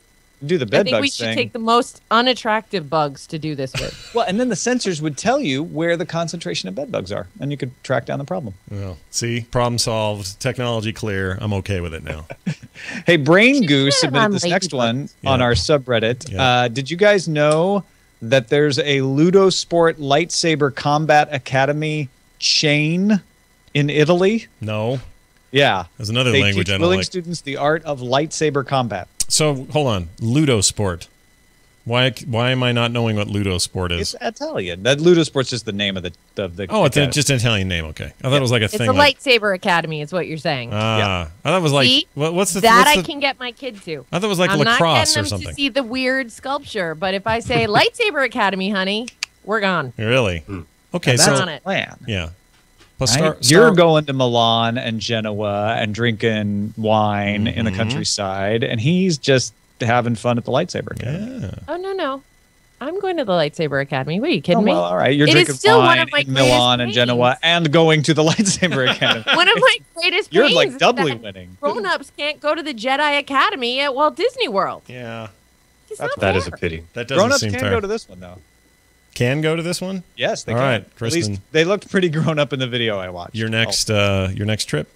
Do the I bed think we bugs should thing. take the most unattractive bugs to do this with. Well, and then the sensors would tell you where the concentration of bed bugs are, and you could track down the problem. Well, see, problem solved. Technology clear. I'm okay with it now. Hey, Brain Goose put it submitted on this Ladybugs. next one on Yeah. our subreddit. Yeah. Did you guys know that there's a Ludosport Lightsaber Combat Academy chain in Italy? No. Yeah. There's another They language teach I don't willing like. students the art of lightsaber combat. So, hold on. Ludosport. Why am I not knowing what Ludosport is? It's Italian. That Ludosport's just the name of the Oh, it's academy. just an Italian name. Okay. I thought it was like a It's thing. a like, lightsaber academy, is what you're saying. I thought it was like See? what's the that what's I the, can get my kid to. I thought it was like I'm lacrosse not or getting them something. to see the weird sculpture, but if I say lightsaber academy, honey, we're gone. Really? Okay, And so that's on the it. plan. yeah. Plus, Right? You're going to Milan and Genoa and drinking wine in the countryside, and he's just having fun at the lightsaber academy. Yeah. Oh no. I'm going to the lightsaber academy. What are you kidding me? Well, all right. You're It is drinking still one wine of my in Milan and greatest Genoa dreams. and going to the lightsaber academy. One of my greatest You're dreams like is doubly that winning. grown-ups can't go to the Jedi Academy at Walt Disney World. Yeah. It's not That is a fair. pity. That doesn't Grown-ups seem can fair. go to this one though. Can go to this one? Yes, they All can. right, At least Kristin. they looked pretty grown up in the video I watched. Your next trip.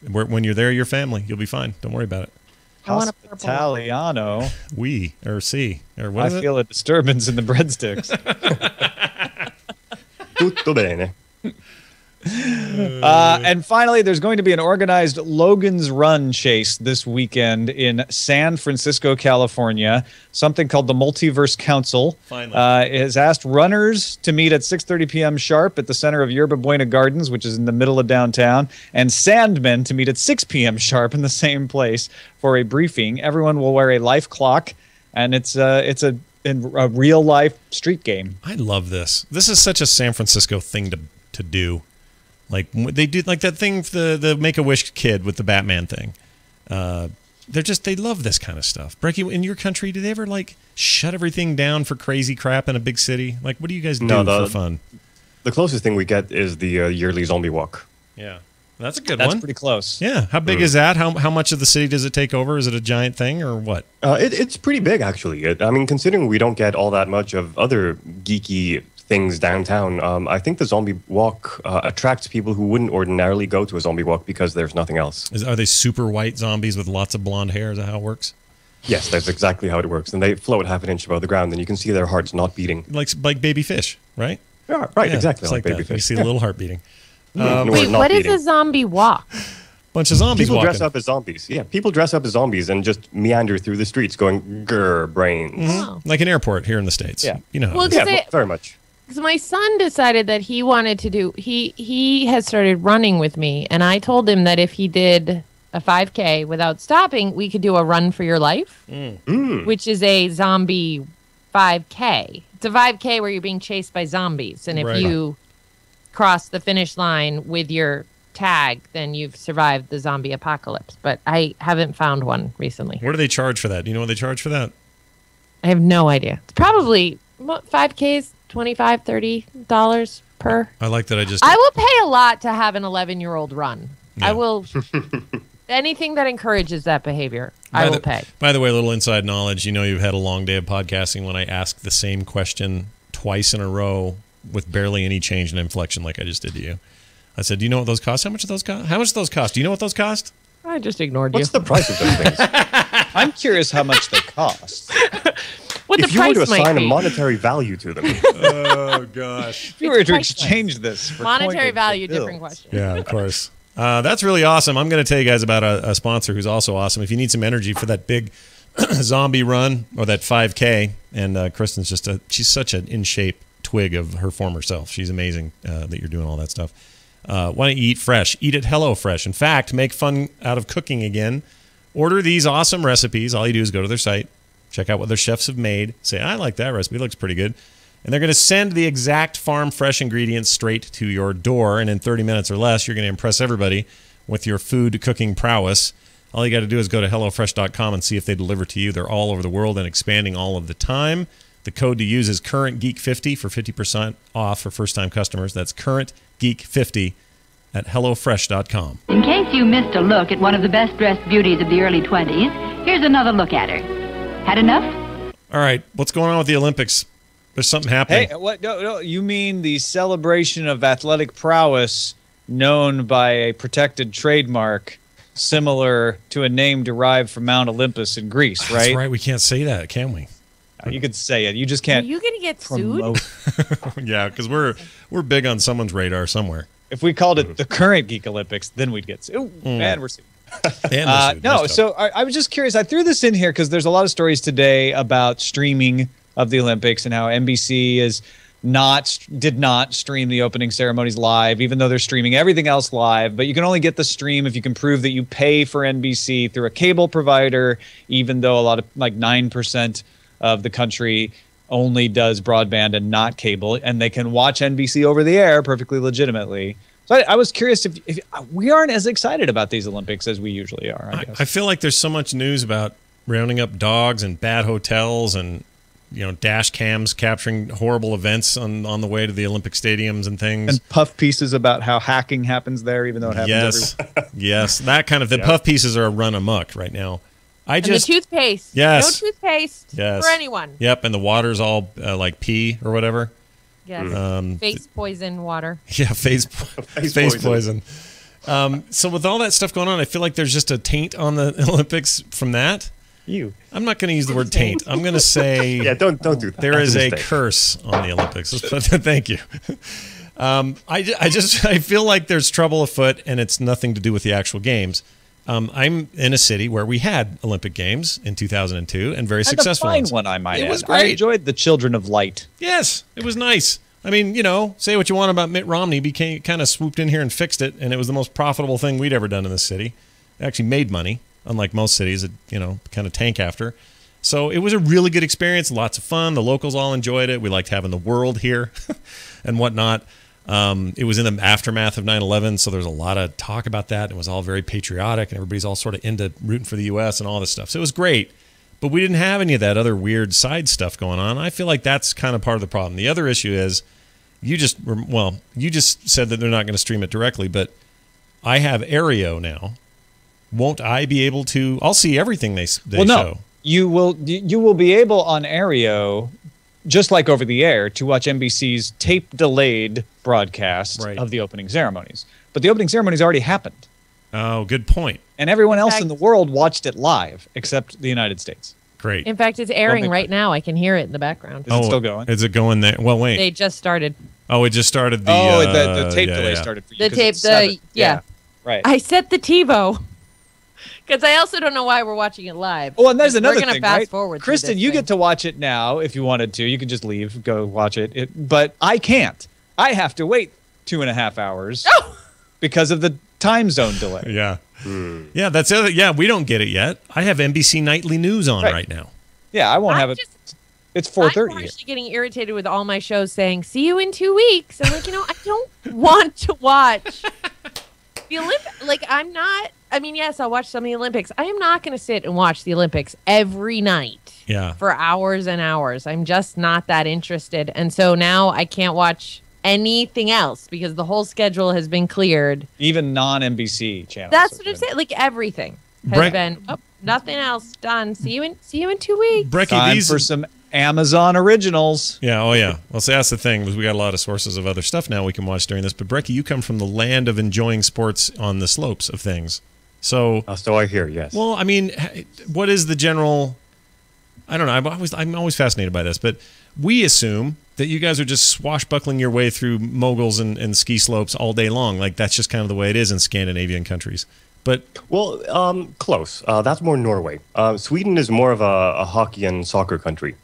When you're there, your family. You'll be fine. Don't worry about it. I want a purple one. Hospitaliano. We or C or what I is it? feel a disturbance in the breadsticks. Tutto bene. And finally, there's going to be an organized Logan's Run chase this weekend in San Francisco, California. Something called the Multiverse Council Finally. has asked runners to meet at 6:30 p.m. sharp at the center of Yerba Buena Gardens, which is in the middle of downtown, and Sandmen to meet at 6 p.m. sharp in the same place for a briefing. Everyone will wear a life clock, and it's a real life street game. I love this. This is such a San Francisco thing to do. Like they do, like that thing, the Make-A-Wish kid with the Batman thing. They love this kind of stuff. Breki, in your country, do they ever like shut everything down for crazy crap in a big city? Like, what do you guys do for fun? The closest thing we get is the yearly zombie walk. Yeah, that's a good That's one. pretty close. Yeah, how big is that? How much of the city does it take over? Is it a giant thing or what? It's pretty big, actually. I mean, considering we don't get all that much of other geeky things downtown, I think the zombie walk attracts people who wouldn't ordinarily go to a zombie walk because there's nothing else. Are they super white zombies with lots of blonde hair? Is that how it works? Yes, that's exactly how it works. And they float half an inch above the ground, and you can see their hearts not beating. Like baby fish, right? Yeah, right, Yeah, exactly it's like baby that. You fish. see a little heart beating. No, Wait, not what is beating. a zombie walk? Bunch of zombies People walking. dress up as zombies. Yeah, people dress up as zombies and just meander through the streets going, grr, brains. Oh. Like an airport here in the States. Yeah. You know. how Well, it is. Yeah, Say- very much. Because my son decided that he wanted to do, he has started running with me, and I told him that if he did a 5K without stopping, we could do a run for your life, which is a zombie 5K. It's a 5K where you're being chased by zombies, and if Right. you cross the finish line with your tag, then you've survived the zombie apocalypse. But I haven't found one recently. What do they charge for that? Do you know what they charge for that? I have no idea. It's probably 5Ks, $25, $30 per. I like that. I will pay a lot to have an 11-year-old run. Yeah. I will. Anything that encourages that behavior, I will pay. By the way, a little inside knowledge. You know, you've had a long day of podcasting when I ask the same question twice in a row with barely any change in inflection, like I just did to you. I said, "Do you know what those cost? How much do those cost? How much do those cost? Do you know what those cost?" I just ignored you. What's the price of those things? I'm curious how much they cost. What the if you were to price might assign a be. monetary value to them, Oh gosh. If you were to priceless. exchange this for Monetary coins value, or bills. different question. Yeah, of course. That's really awesome. I'm going to tell you guys about a sponsor who's also awesome. If you need some energy for that big zombie run or that 5K, and Kristen's she's such an in shape twig of her former self. She's amazing that you're doing all that stuff. Why don't you eat fresh? Eat at HelloFresh. In fact, make fun out of cooking again. Order these awesome recipes. All you do is go to their site, check out what their chefs have made, say, I like that recipe, it looks pretty good. And they're going to send the exact farm fresh ingredients straight to your door. And in 30 minutes or less, you're going to impress everybody with your food cooking prowess. All you got to do is go to HelloFresh.com and see if they deliver to you. They're all over the world and expanding all of the time. The code to use is CurrentGeek50 for 50% off for first-time customers. That's CurrentGeek50 at HelloFresh.com. In case you missed a look at one of the best-dressed beauties of the early 20s, here's another look at her. Had enough? All right, what's going on with the Olympics? There's something happening. Hey, what? No, you mean the celebration of athletic prowess known by a protected trademark similar to a name derived from Mount Olympus in Greece, right? That's right. We can't say that, can we? You could say it. You just Are can't you going to get sued? promote. Yeah, because we're big on someone's radar somewhere. If we called it the current Geek Olympics, then we'd get sued. Man, we're sued. And No, so I was just curious. I threw this in here because there's a lot of stories today about streaming of the Olympics and how NBC did not stream the opening ceremonies live, even though they're streaming everything else live. But you can only get the stream if you can prove that you pay for NBC through a cable provider, even though a lot of 9% of the country only does broadband and not cable, and they can watch NBC over the air perfectly legitimately. So I was curious if we aren't as excited about these Olympics as we usually are, I guess. I feel like there's so much news about rounding up dogs and bad hotels and dash cams capturing horrible events on the way to the Olympic stadiums and things. And puff pieces about how hacking happens there, even though it happens everywhere. Yes, that kind of the puff pieces are a run amok right now. And the toothpaste. Yes. No toothpaste Yes. for anyone. Yep, and the water's all like pee or whatever. Yes. Face poison water. Yeah, face poison. So with all that stuff going on, I feel like there's just a taint on the Olympics from that. I'm not going to use the word taint. I'm going to say yeah, don't do that. There is a Mistake. curse on the Olympics. Thank you. I feel like there's trouble afoot, and it's nothing to do with the actual games. I'm in a city where we had Olympic Games in 2002 and very successful. A fine ones. one, I might add. It was great. I enjoyed the Children of Light. Yes, it was nice. I mean, say what you want about Mitt Romney, kind of swooped in here and fixed it, and it was the most profitable thing we'd ever done in this city. It actually made money, unlike most cities that, kind of tank after. So it was a really good experience, lots of fun. The locals all enjoyed it. We liked having the world here and whatnot. It was in the aftermath of 9/11, so there was a lot of talk about that. It was all very patriotic, and everybody's all sort of into rooting for the U.S. and all this stuff. So it was great, but we didn't have any of that other weird side stuff going on. I feel like that's kind of part of the problem. The other issue is you just said that they're not going to stream it directly, but I have Aereo now. Won't I be able to? I'll see everything they show. You will be able on Aereo, just like over the air, to watch NBC's tape-delayed broadcast of the opening ceremonies. But the opening ceremonies already happened. Oh, good point. And everyone else in the world watched it live, except the United States. Great. In fact, it's airing right now. I can hear it in the background. Is it still going? Is it going there? Well, wait. They just started. Oh, it just started. The tape delay started for you. The tape, yeah. Right. I set the TiVo. Because I also don't know why we're watching it live. Oh, and there's another thing, fast forward. Kristin, you get to watch it now if you wanted to. You can just leave, go watch it. But I can't. I have to wait 2.5 hours because of the time zone delay. Yeah. Yeah, that's the other. Yeah, we don't get it yet. I have NBC Nightly News on right now. Yeah, I won't have it. It's 4:30. I'm actually getting irritated with all my shows saying, see you in 2 weeks. I'm like, I don't want to watch the Olympics. Like, yes, I'll watch some of the Olympics. I am not going to sit and watch the Olympics every night for hours and hours. I'm just not that interested. And so now I can't watch anything else because the whole schedule has been cleared. Even non-NBC channels. That's what I'm saying. Like, everything has been, nothing else done. See you in 2 weeks. Breki, time for some Amazon originals. Yeah, oh yeah. Well, see, that's the thing. We got a lot of sources of other stuff now we can watch during this. But Breki, you come from the land of enjoying sports on the slopes of things. So I hear, yes. Well, I mean, what is the general I don't know. I'm always fascinated by this, but we assume that you guys are just swashbuckling your way through moguls and ski slopes all day long. Like that's just kind of the way it is in Scandinavian countries. But close. That's more Norway. Sweden is more of a hockey and soccer country.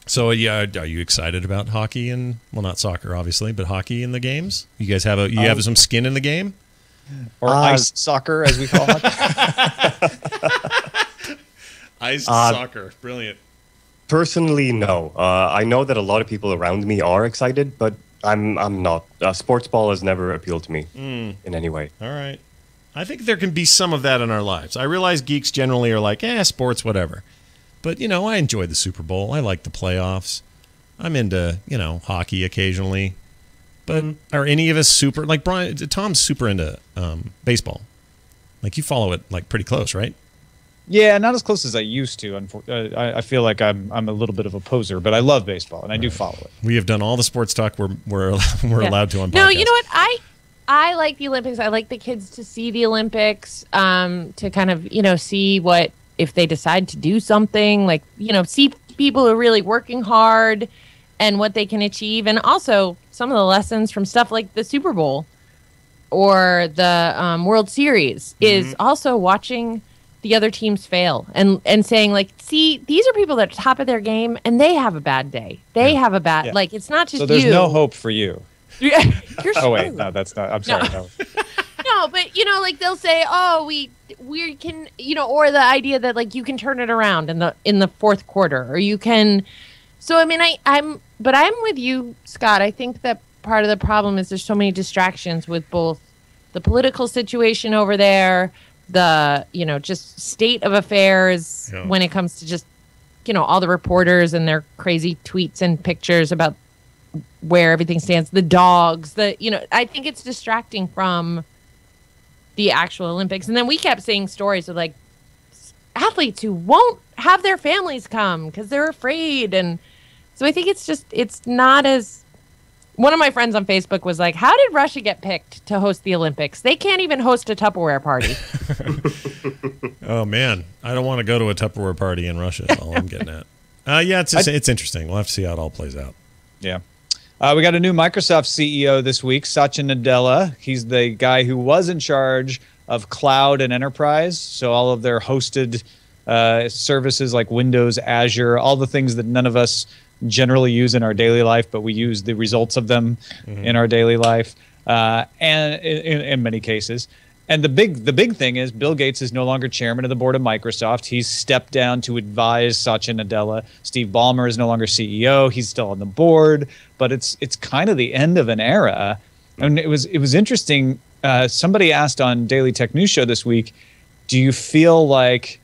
So yeah, are you excited about hockey and not soccer obviously, but hockey in the games? You guys have have some skin in the game, or ice soccer as we call it. Ice soccer, brilliant. Personally, no. I know that a lot of people around me are excited, but I'm not. Sports ball has never appealed to me in any way. All right. I think there can be some of that in our lives. I realize geeks generally are like, sports, whatever. But, I enjoy the Super Bowl. I like the playoffs. I'm into, hockey occasionally. But are any of us super, like Brian, Tom's super into baseball. Like you follow it like pretty close, right? Yeah, not as close as I used to. I feel like I'm a little bit of a poser, but I love baseball and I do follow it. We have done all the sports talk we're allowed to on podcast. No, you know what? I like the Olympics. I like the kids to see the Olympics, to kind of, see what, if they decide to do something, like, see people who are really working hard and what they can achieve. And also some of the lessons from stuff like the Super Bowl or the World Series is also watching the other teams fail and saying, like, see, these are people that are top of their game and they have a bad day. They have a bad, like, it's not just you. So there's no hope for you. You're oh, wait, no, that's not, I'm sorry. No. No, but, like, they'll say, oh, we can, or the idea that, like, you can turn it around in the fourth quarter, or you can. So, I mean, I'm with you, Scott. I think that part of the problem is there's so many distractions with both the political situation over there, the, just state of affairs when it comes to just, all the reporters and their crazy tweets and pictures about where everything stands, the dogs, I think it's distracting from the actual Olympics. And then we kept seeing stories of like athletes who won't have their families come because they're afraid. And so I think it's not as, one of my friends on Facebook was like, how did Russia get picked to host the Olympics? They can't even host a Tupperware party. Oh man, I don't want to go to a Tupperware party in Russia. That's all I'm getting at. It's interesting. We'll have to see how it all plays out. Yeah. We got a new Microsoft CEO this week, Satya Nadella. He's the guy who was in charge of cloud and enterprise. So all of their hosted services like Windows, Azure, all the things that none of us generally use in our daily life, but we use the results of them in our daily life, and in many cases. And the big thing is Bill Gates is no longer chairman of the board of Microsoft. He's stepped down to advise Satya Nadella. Steve Ballmer is no longer CEO. He's still on the board, but it's kind of the end of an era. And it was interesting. Somebody asked on Daily Tech News Show this week, do you feel like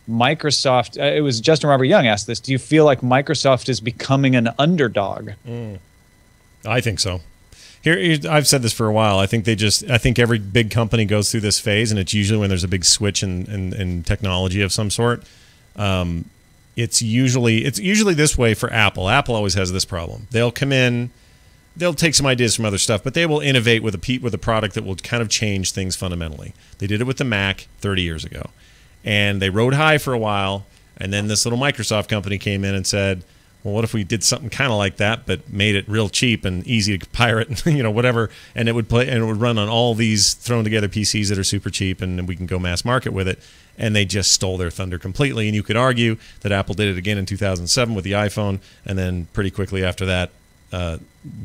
Microsoft, it was Justin Robert Young asked this, do you feel like Microsoft is becoming an underdog? I think so. Here, I've said this for a while. I think every big company goes through this phase, and it's usually when there's a big switch in technology of some sort. It's usually this way for Apple. Apple always has this problem. They'll come in, they'll take some ideas from other stuff, but they will innovate with a product that will kind of change things fundamentally. They did it with the Mac 30 years ago, and they rode high for a while, and then this little Microsoft company came in and said, well, what if we did something kind of like that, but made it real cheap and easy to pirate, and whatever, and it would run on all these thrown together PCs that are super cheap, and we can go mass market with it. And they just stole their thunder completely. And you could argue that Apple did it again in 2007 with the iPhone, and then pretty quickly after that,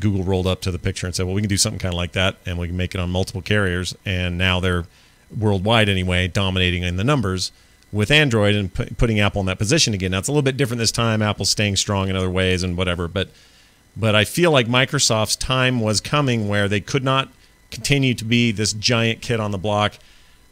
Google rolled up to the picture and said, well, we can do something kind of like that, and we can make it on multiple carriers. And now they're worldwide anyway, dominating in the numbers with Android and putting Apple in that position again. Now, it's a little bit different this time. Apple's staying strong in other ways and whatever. But I feel like Microsoft's time was coming where they could not continue to be this giant kid on the block.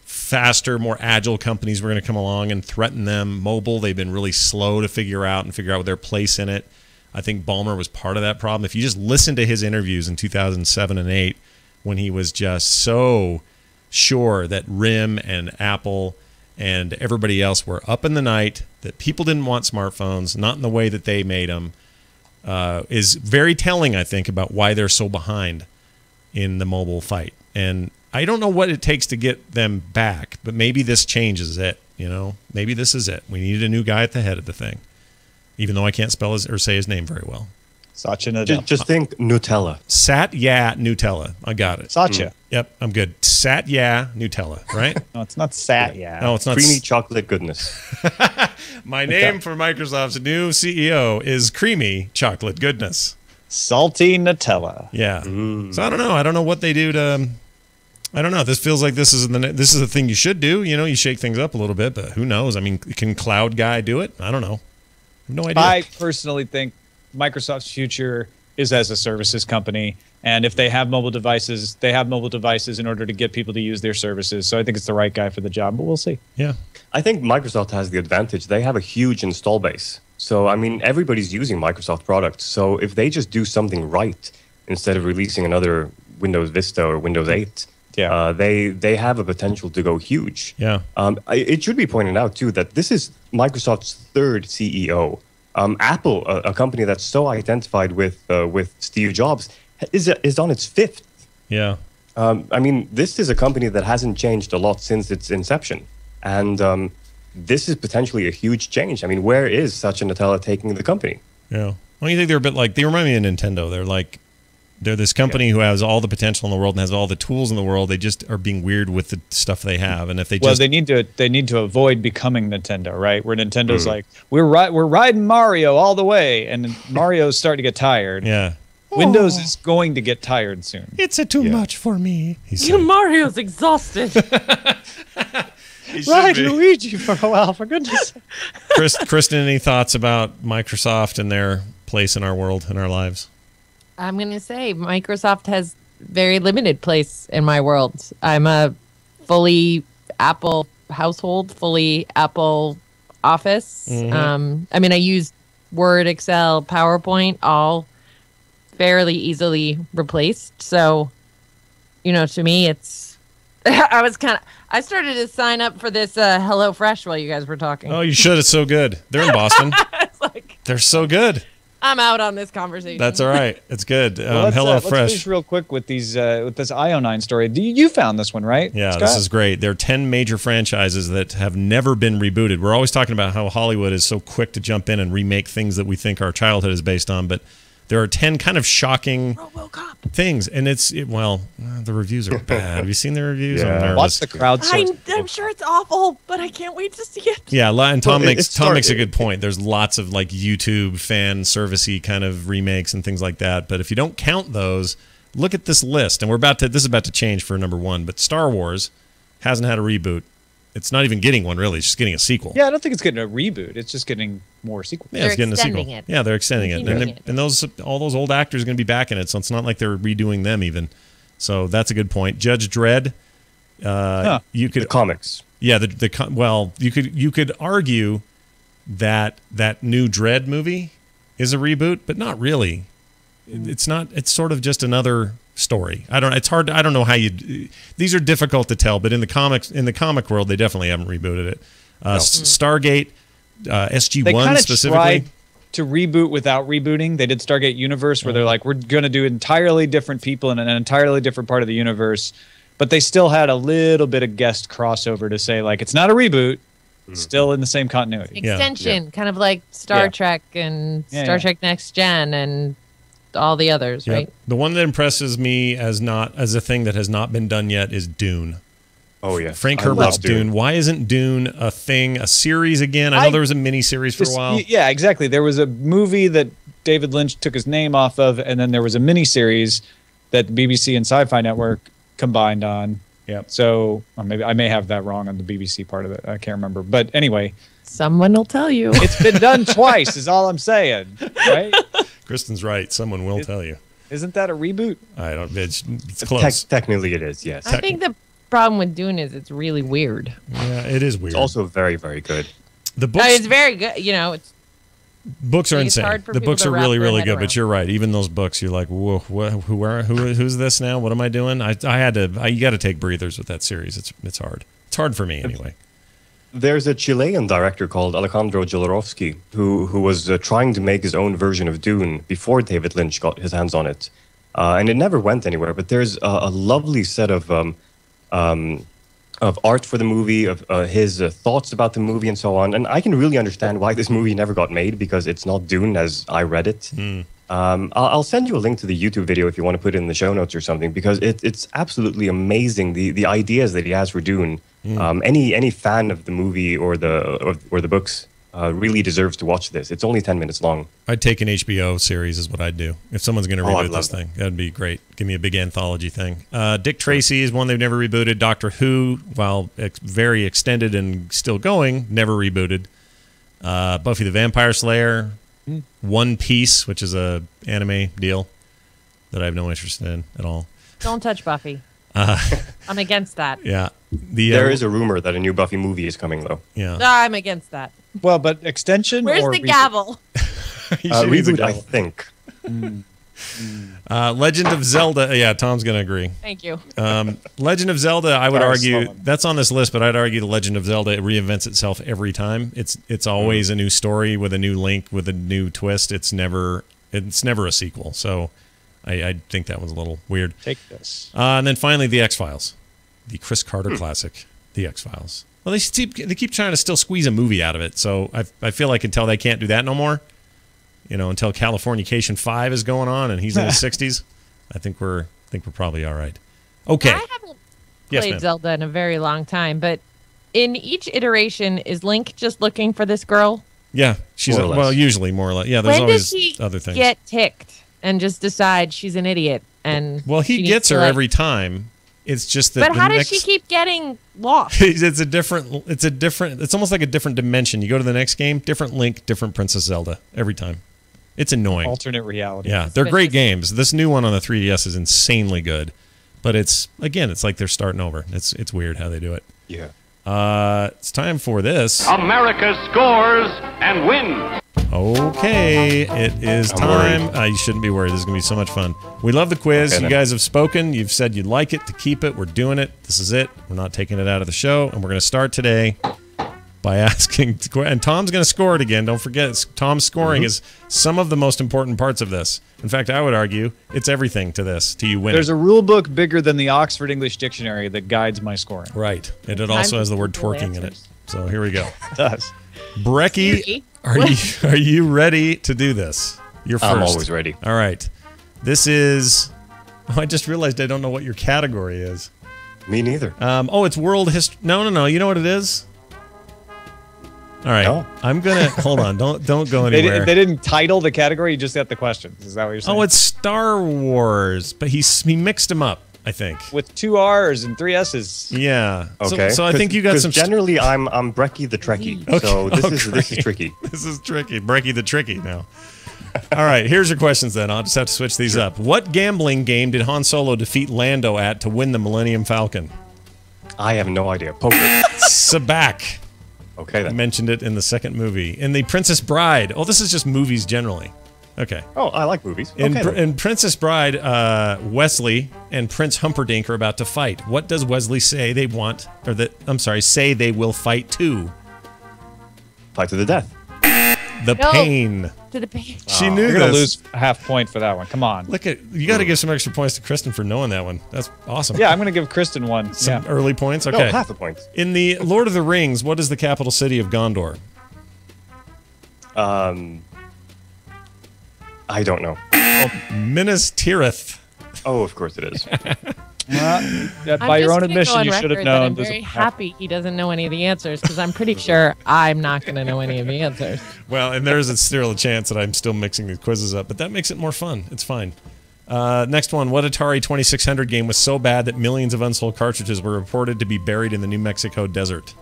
Faster, more agile companies were going to come along and threaten them. Mobile, they've been really slow to figure out their place in it. I think Ballmer was part of that problem. If you just listen to his interviews in 2007 and 2008, when he was just so sure that RIM and Apple and everybody else were up in the night, that people didn't want smartphones, not in the way that they made them, is very telling, I think, about why they're so behind in the mobile fight. And I don't know what it takes to get them back, but maybe this changes it. You know, maybe this is it. We needed a new guy at the head of the thing, even though I can't spell his or say his name very well. Satya Nadella. Just think Nutella. Satya Nutella. I got it. Satya. Yep, I'm good. Satya Nutella, right? No, it's not Satya. No, it's not. Creamy chocolate goodness. My name for Microsoft's new CEO is Creamy Chocolate Goodness. Salty Nutella. Yeah. So I don't know. I don't know what they do to. I don't know. This feels like this is the thing you should do. You know, you shake things up a little bit, but who knows? I mean, can Cloud Guy do it? I don't know. I have no idea. I personally think Microsoft's future is as a services company. And if they have mobile devices, they have mobile devices in order to get people to use their services. So I think it's the right guy for the job, but we'll see. Yeah. I think Microsoft has the advantage. They have a huge install base. So, I mean, everybody's using Microsoft products. So if they just do something right, instead of releasing another Windows Vista or Windows 8, they have a potential to go huge. Yeah. It should be pointed out, too, that this is Microsoft's third CEO. Apple, a company that's so identified with Steve Jobs, is on its fifth. Yeah. I mean, this is a company that hasn't changed a lot since its inception. And this is potentially a huge change. I mean, where is Satya Nadella taking the company? Yeah. Well, you think they're a bit like, they remind me of Nintendo. They're this company who has all the potential in the world and has all the tools in the world. They just are being weird with the stuff they have. And if they they need to avoid becoming Nintendo, right? Where Nintendo's like, we're riding Mario all the way, and Mario's starting to get tired. Yeah. Windows is going to get tired soon. It's too much for me. Mario's exhausted. Ride Luigi for a while, for goodness sake. Kristin, any thoughts about Microsoft and their place in our world, in our lives? I'm going to say Microsoft has very limited place in my world. I'm a fully Apple household, fully Apple Office. Mm-hmm. I mean, I use Word, Excel, PowerPoint, all fairly easily replaced. So, you know, to me, it's... I started to sign up for this HelloFresh while you guys were talking. Oh, you should. It's so good. They're in Boston. They're so good. I'm out on this conversation. That's all right. It's good. Let's HelloFresh. finish real quick with these with this IO9 story. You found this one, right? Yeah, Scott? This is great. There are 10 major franchises that have never been rebooted. We're always talking about how Hollywood is so quick to jump in and remake things that we think our childhood is based on, but there are 10 kind of shocking things, and the reviews are bad. Have you seen the reviews? Yeah. Watch the crowd. I'm sure it's awful, but I can't wait to see it. Yeah, and Tom makes a good point. There's lots of like YouTube fan servicey kind of remakes and things like that. But if you don't count those, look at this list, and this is about to change for number one. But Star Wars hasn't had a reboot. It's not even getting one, really. It's just getting a sequel. Yeah, I don't think it's getting a reboot. It's just getting more sequels. Yeah, it's getting a sequel. It. Yeah, they're extending it. And all those old actors are going to be back in it, so it's not like they're redoing them even. So that's a good point. Judge Dredd. You could the comics. Yeah, you could argue that new Dredd movie is a reboot, but not really. It's not. It's sort of just another story. It's hard. I don't know how you. These are difficult to tell, but in the comic world, they definitely haven't rebooted it. Stargate, SG-1 specifically. They tried to reboot without rebooting. They did Stargate Universe, where they're like, we're going to do entirely different people in an entirely different part of the universe, but they still had a little bit of guest crossover to say, like, it's not a reboot. Still in the same continuity. Extension, kind of like Star Trek and Star Trek Next Gen and all the others, right? The one that impresses me as a thing that has not been done yet is Dune. Oh yeah, Frank Herbert's Dune. Why isn't Dune a series again? I know there was a mini series for a while. Yeah, exactly. There was a movie that David Lynch took his name off of, and then there was a mini series that the BBC and Sci-Fi Network combined on. Yeah. So maybe I may have that wrong on the BBC part of it. I can't remember. But anyway, someone will tell you. It's been done twice. Is all I'm saying. Right? Kristin's right. Someone will tell you. Isn't that a reboot? I don't. It's close. Technically, it is. Yes. I think the problem with Dune is it's really weird. Yeah, it is weird. It's also very, very good. The books. It's very good. You know, books are insane. The books are really, really good. But you're right. Even those books, you're like, whoa, who's this now? What am I doing? You got to take breathers with that series. It's hard. It's hard for me anyway. There's a Chilean director called Alejandro Jodorowsky who was trying to make his own version of Dune before David Lynch got his hands on it. And it never went anywhere. But there's a lovely set of art for the movie, of his thoughts about the movie, and so on. And I can really understand why this movie never got made, because it's not Dune as I read it. I'll send you a link to the YouTube video if you want to put it in the show notes or something, because it's absolutely amazing, the ideas that he has for Dune. Any fan of the movie or the books really deserves to watch this. It's only 10 minutes long. I'd take an HBO series is what I'd do. If someone's going to reboot this thing, that'd be great. Give me a big anthology thing. Dick Tracy is one they've never rebooted. Doctor Who, while very extended and still going, never rebooted. Buffy the Vampire Slayer. One Piece, which is a anime deal that I have no interest in at all. Don't touch Buffy. I'm against that. Yeah. There is a rumor that a new Buffy movie is coming, though. Yeah. I'm against that. Well, but extension Where's or the gavel? Reboot, I think. Legend of Zelda. Yeah, Tom's going to agree. Thank you. Legend of Zelda, I would Sorry, argue, slow one. that's on this list, but I'd argue the Legend of Zelda, it reinvents itself every time. It's always a new story with a new Link, with a new twist. It's never a sequel. So I think that one's a little weird. Take this. And then finally, The X-Files. The Chris Carter classic, The X-Files. Well, they keep trying to still squeeze a movie out of it, so I feel like until they can't do that no more, until Californication 5 is going on and he's in his 60s, I think we're probably all right. Okay. I haven't Yes, played ma'am. Zelda in a very long time, but in each iteration, is Link just looking for this girl? Yeah, she's More or less. well, usually more or less. Yeah, there's When always does she other things. get ticked and just decide she's an idiot? And Well, he she needs gets to, her like- every time. It's just that. But how does she keep getting lost? It's almost like a different dimension. You go to the next game, different Link, different Princess Zelda every time. It's annoying. Alternate reality. Yeah, they're great Suspicious. games. This new one on the 3DS is insanely good, but it's like they're starting over. It's weird how they do it. Yeah. It's time for this. America scores and wins. Okay, it is I'm time. You shouldn't be worried. This is going to be so much fun. We love the quiz. Okay, You then. guys have spoken. You've said you'd like it to keep it. We're doing it. This is it. We're not taking it out of the show. And we're going to start today by asking. And Tom's going to score it again. Don't forget, Tom's scoring is some of the most important parts of this. In fact, I would argue it's everything to this, to you winning. There's a rule book bigger than the Oxford English Dictionary that guides my scoring. Right. And it also has the word Google twerking in it. answers. So here we go. It does. Brecky, Siri? are you ready to do this? You're first. I'm always ready. All right. This is. Oh, I just realized I don't know what your category is. Me neither. It's world history. No. You know what it is? All right. No. I'm gonna hold on. Don't go They, anywhere. they didn't title the category. You just got the questions. Is that what you're saying? Oh, it's Star Wars, but he mixed them up, I think. with 2 R's and 3 S's. Yeah. Okay. So I think you got some. Generally, I'm Breki the Trekkie. So this is tricky. This is tricky. Brecky the tricky now. All right, here's your questions then. I'll just have to switch these up. What gambling game did Han Solo defeat Lando at to win the Millennium Falcon? I have no idea. Poker. Sabak. Okay I then. mentioned it in the second movie. In The Princess Bride. Oh, this is just movies generally. Okay. Oh, I like movies. In, Okay. then. in Princess Bride, Wesley and Prince Humperdinck are about to fight. What does Wesley say they want, or say they will fight to? Fight to the death. The No. pain. To the page. She knew You're gonna this. lose half point for that one. Come on. Look at you. Got to give some extra points to Kristen for knowing that one. That's awesome. Yeah, I'm gonna give Kristen one. Some Yeah. early points. No, Okay. half a point. In the Lord of the Rings, what is the capital city of Gondor? I don't know. Minas Tirith. Oh, of course it is. By your own admission, you should have known. I'm very happy he doesn't know any of the answers because I'm pretty sure I'm not going to know any of the answers. Well, and there's still a chance that I'm still mixing these quizzes up, but that makes it more fun. It's fine. Next one. What Atari 2600 game was so bad that millions of unsold cartridges were reported to be buried in the New Mexico desert?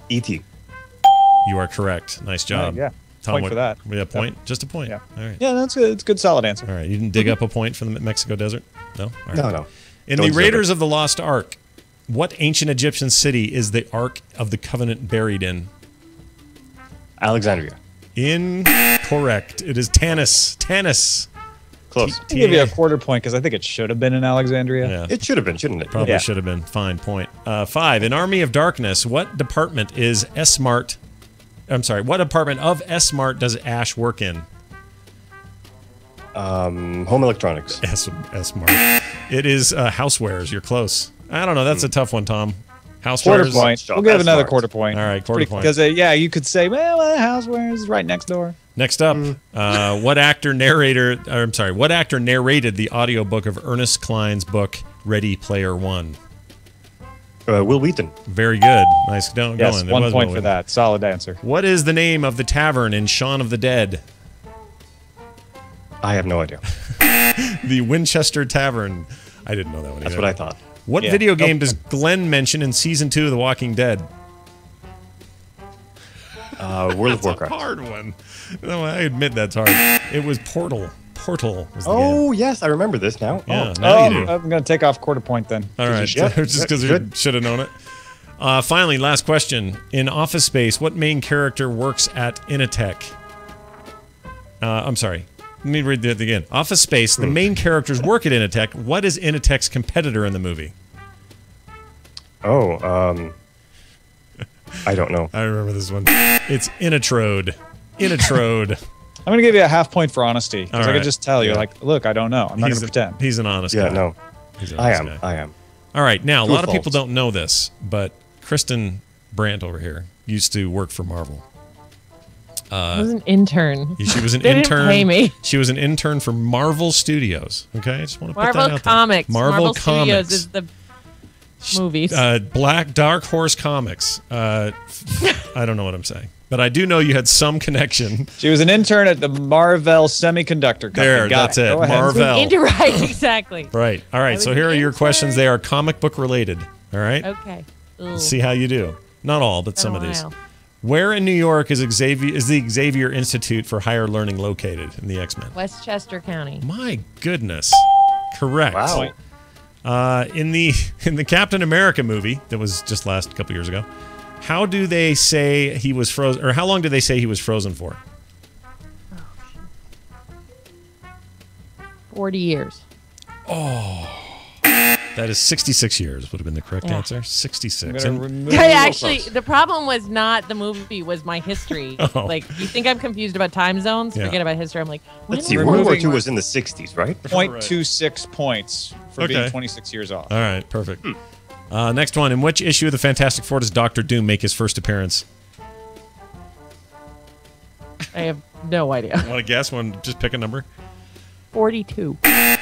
E.T. You are correct. Nice job. Yeah. Tom, Point what- for that. Yeah, point? Just a point. Yeah. All right. Yeah, that's good. It's a good, solid answer. All right. You didn't dig up a point for the Mexico desert? No? All right. No. In Don't the deserve Raiders it. of the Lost Ark, what ancient Egyptian city is the Ark of the Covenant buried in? Alexandria. Incorrect. It is Tanis. Tanis. Close. I'll give you a quarter point because I think it should have been in Alexandria. Yeah. It should have been, shouldn't it? Probably Yeah. should have been. Fine point. 5. In Army of Darkness, what department is S-Mart? I'm sorry. What department of S-Mart does Ash work in? Home electronics. S-Mart. It is housewares. You're close. I don't know. That's a tough one, Tom. Housewares. Quarter point. We'll give another quarter point. All right, quarter point. Because you could say, well, Housewares is right next door. Next up, what actor narrated the audiobook of Ernest Cline's book Ready Player One? Will Wheaton. Very good. Nice going. Yes, It 1 was point Will for Wheaton. that. Solid answer. What is the name of the tavern in Shaun of the Dead? I have no idea. The Winchester Tavern. I didn't know that one. That's either. what I thought. What Yeah. video game does Glenn mention in season 2 of The Walking Dead? World of Warcraft. A hard one. No, I admit that's hard. It was Portal. Portal was the Oh, game. yes, I remember this now. Yeah, Oh. now you do. I'm going to take off quarter point then. All right, Yeah, just because you good. should have known it. Finally, last question. In Office Space, what main character works at Initech? I'm sorry. Let me read that again. Office Space, the main characters work at Initech. What is Initech's competitor in the movie? Oh, I don't know. I remember this one. It's Inatrode. Inatrode. I'm going to give you a half point for honesty. Because All I right. could just tell you, Yeah. like, look, I don't know. I'm not going to pretend. He's an honest Yeah, guy. no. He's an I honest am. guy. I am. All right, now, a True lot of or people false? don't know this, but Kristen Brandt over here used to work for Marvel. I was an intern. She was an They didn't intern. pay me. She was an intern for Marvel Studios. Okay, I just want to put that Marvel out Comics. there. Marvel Studios Comics. is the movies. Dark Horse Comics. I don't know what I'm saying, but I do know you had some connection. She was an intern at the Marvell Semiconductor Company. There, Got that's it. Go ahead. Marvel. Right, exactly. Right. All right. was So here are an your questions. intern. They are comic book related. All right. Okay. Ugh. Let's see how you do. Not all, but Been some a of these. while. Where in New York is the Xavier Institute for Higher Learning located in the X-Men? Westchester County. My goodness. Correct. Wow. In the Captain America movie that was just last couple years ago, how do they say he was frozen, or how long did they say he was frozen for? 40 years. That is 66 years would have been the correct Yeah. answer. 66. I'm And- gonna remove Actually, the problem was not the movie, was my history. Oh. Like, you think I'm confused about time zones? Yeah. Forget about history. I'm like, when Let's see. was- World War Removing- II was in the 60s, right? 0.26 points for being Okay. 26 years off. all right, perfect. Next one. In which issue of the Fantastic Four does Doctor Doom make his first appearance? I have no idea. Want to guess one? Just pick a number. 42.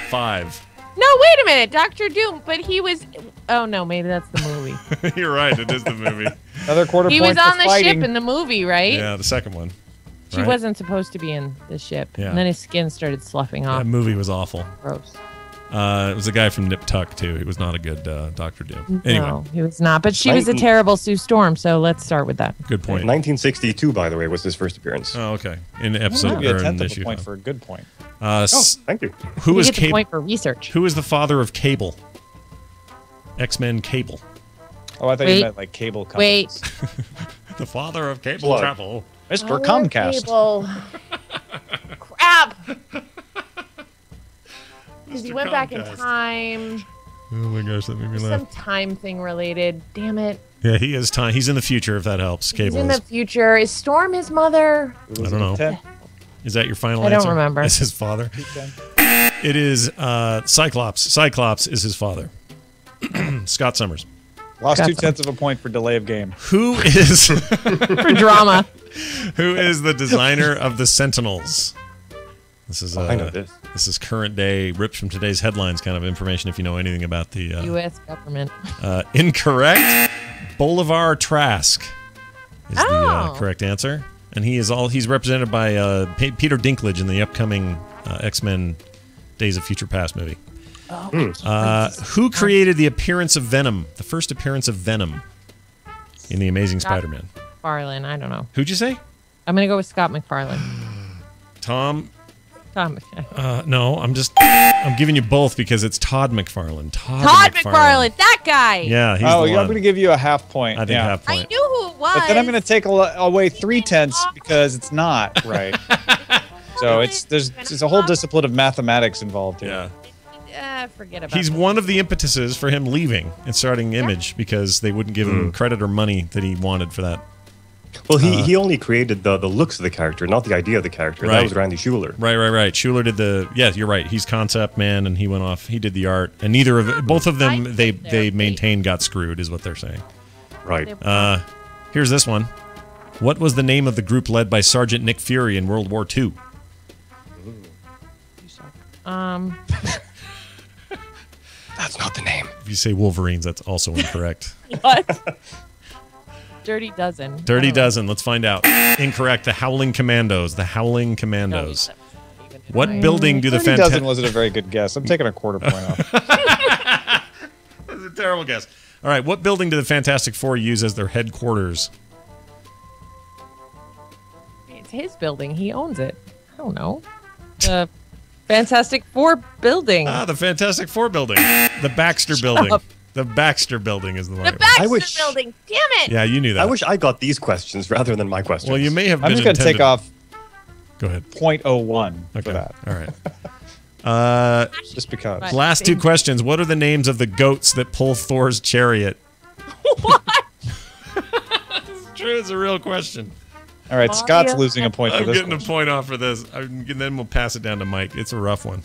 5. No, wait a minute. Dr. Doom, but he was. Oh, no, maybe that's the movie. You're right. It is the movie. Another quarter He point was on for the fighting. ship in the movie, right? Yeah, the second one. She right? wasn't supposed to be in the ship. Yeah. And then his skin started sloughing off. That movie was awful. Gross. It was a guy from Nip Tuck too. He was not a good Doctor Doom. Anyway, No, he was not. But she was a Nineteen- terrible Sue Storm, so let's start with that. good point. 1962, by the way, was his first appearance. Oh, okay. In I'll episode give you or a in tenth of issue. a point for a good point. Oh, thank you. Who You is get the Cable? point for research. Who is the father of Cable? X-Men Cable. Oh, I thought Wait. you meant like cable Wait. companies. The father of Cable Blood. Travel. Mr. Comcast. Cable. Crap. Because he Mr. went back in Comcast. time. Oh my gosh, that made me Some laugh. time thing related. Damn it. Yeah, he is time. He's in the future. If that helps, He's Cable in is. the future. Is Storm his mother? I don't know. 10, Is that your final I don't answer? remember. Is his father? 10. It is Cyclops. Cyclops is his father. Scott Summers. Lost Got 2/10 of a point for delay of game. Who is For drama. who is the designer of the Sentinels? This is I know this. This is current day, ripped from today's headlines kind of information. If you know anything about the U.S. government. incorrect, Bolivar Trask is the Oh. correct answer, and he's represented by Peter Dinklage in the upcoming X-Men Days of Future Past movie. Who created the appearance of Venom? The first appearance of Venom in the Amazing Spider-Man. McFarlane. I don't know. Who'd you say? I'm going to go with Scott McFarlane. Tom? Tom. No, I'm giving you both because it's Todd McFarlane. Todd McFarlane. That guy. Yeah, he's Oh, the I'm one. going to give you a half point. I think yeah. half I point. knew who it was. But then I'm going to take away 3/10 because it's not right. So there's a whole discipline of mathematics involved here. Yeah. Forget about He's it. one of the impetuses for him leaving and starting Image because they wouldn't give him credit or money that he wanted for that. Well, he only created the looks of the character, not the idea of the character. Right. That was Randy Schueller. Right. Schuler did the. Yeah, you're right. He's concept man, and he went off. He did the art, and both of them, they maintained got screwed, is what they're saying. Right. Here's this one. What was the name of the group led by Sergeant Nick Fury in World War II? That's not the name. If you say Wolverines, that's also incorrect. What? Dirty Dozen. Dirty Dozen. Let's find out. Incorrect. The Howling Commandos. The Howling Commandos. What building do the Dirty Fantastic... Dozen wasn't a very good guess. I'm taking a quarter point off. That's a terrible guess. All right. What building do the Fantastic Four use as their headquarters? It's his building. He owns it. I don't know. The Fantastic Four building. The Fantastic Four building. The Baxter building. up. The Baxter building is the one. The Baxter wish- building. Damn it. Yeah, you knew that. I wish I got these questions rather than my questions. Well, you may have been I'm just going to take intended- off Go ahead. 0.01 Okay. for that. All right. Just because. Right. Last two questions. What are the names of the goats that pull Thor's chariot? What? It's true. It's a real question. All right, Scott's Mario losing a point for I'm this getting a question. point off for this. Then we'll pass it down to Mike. It's a rough one.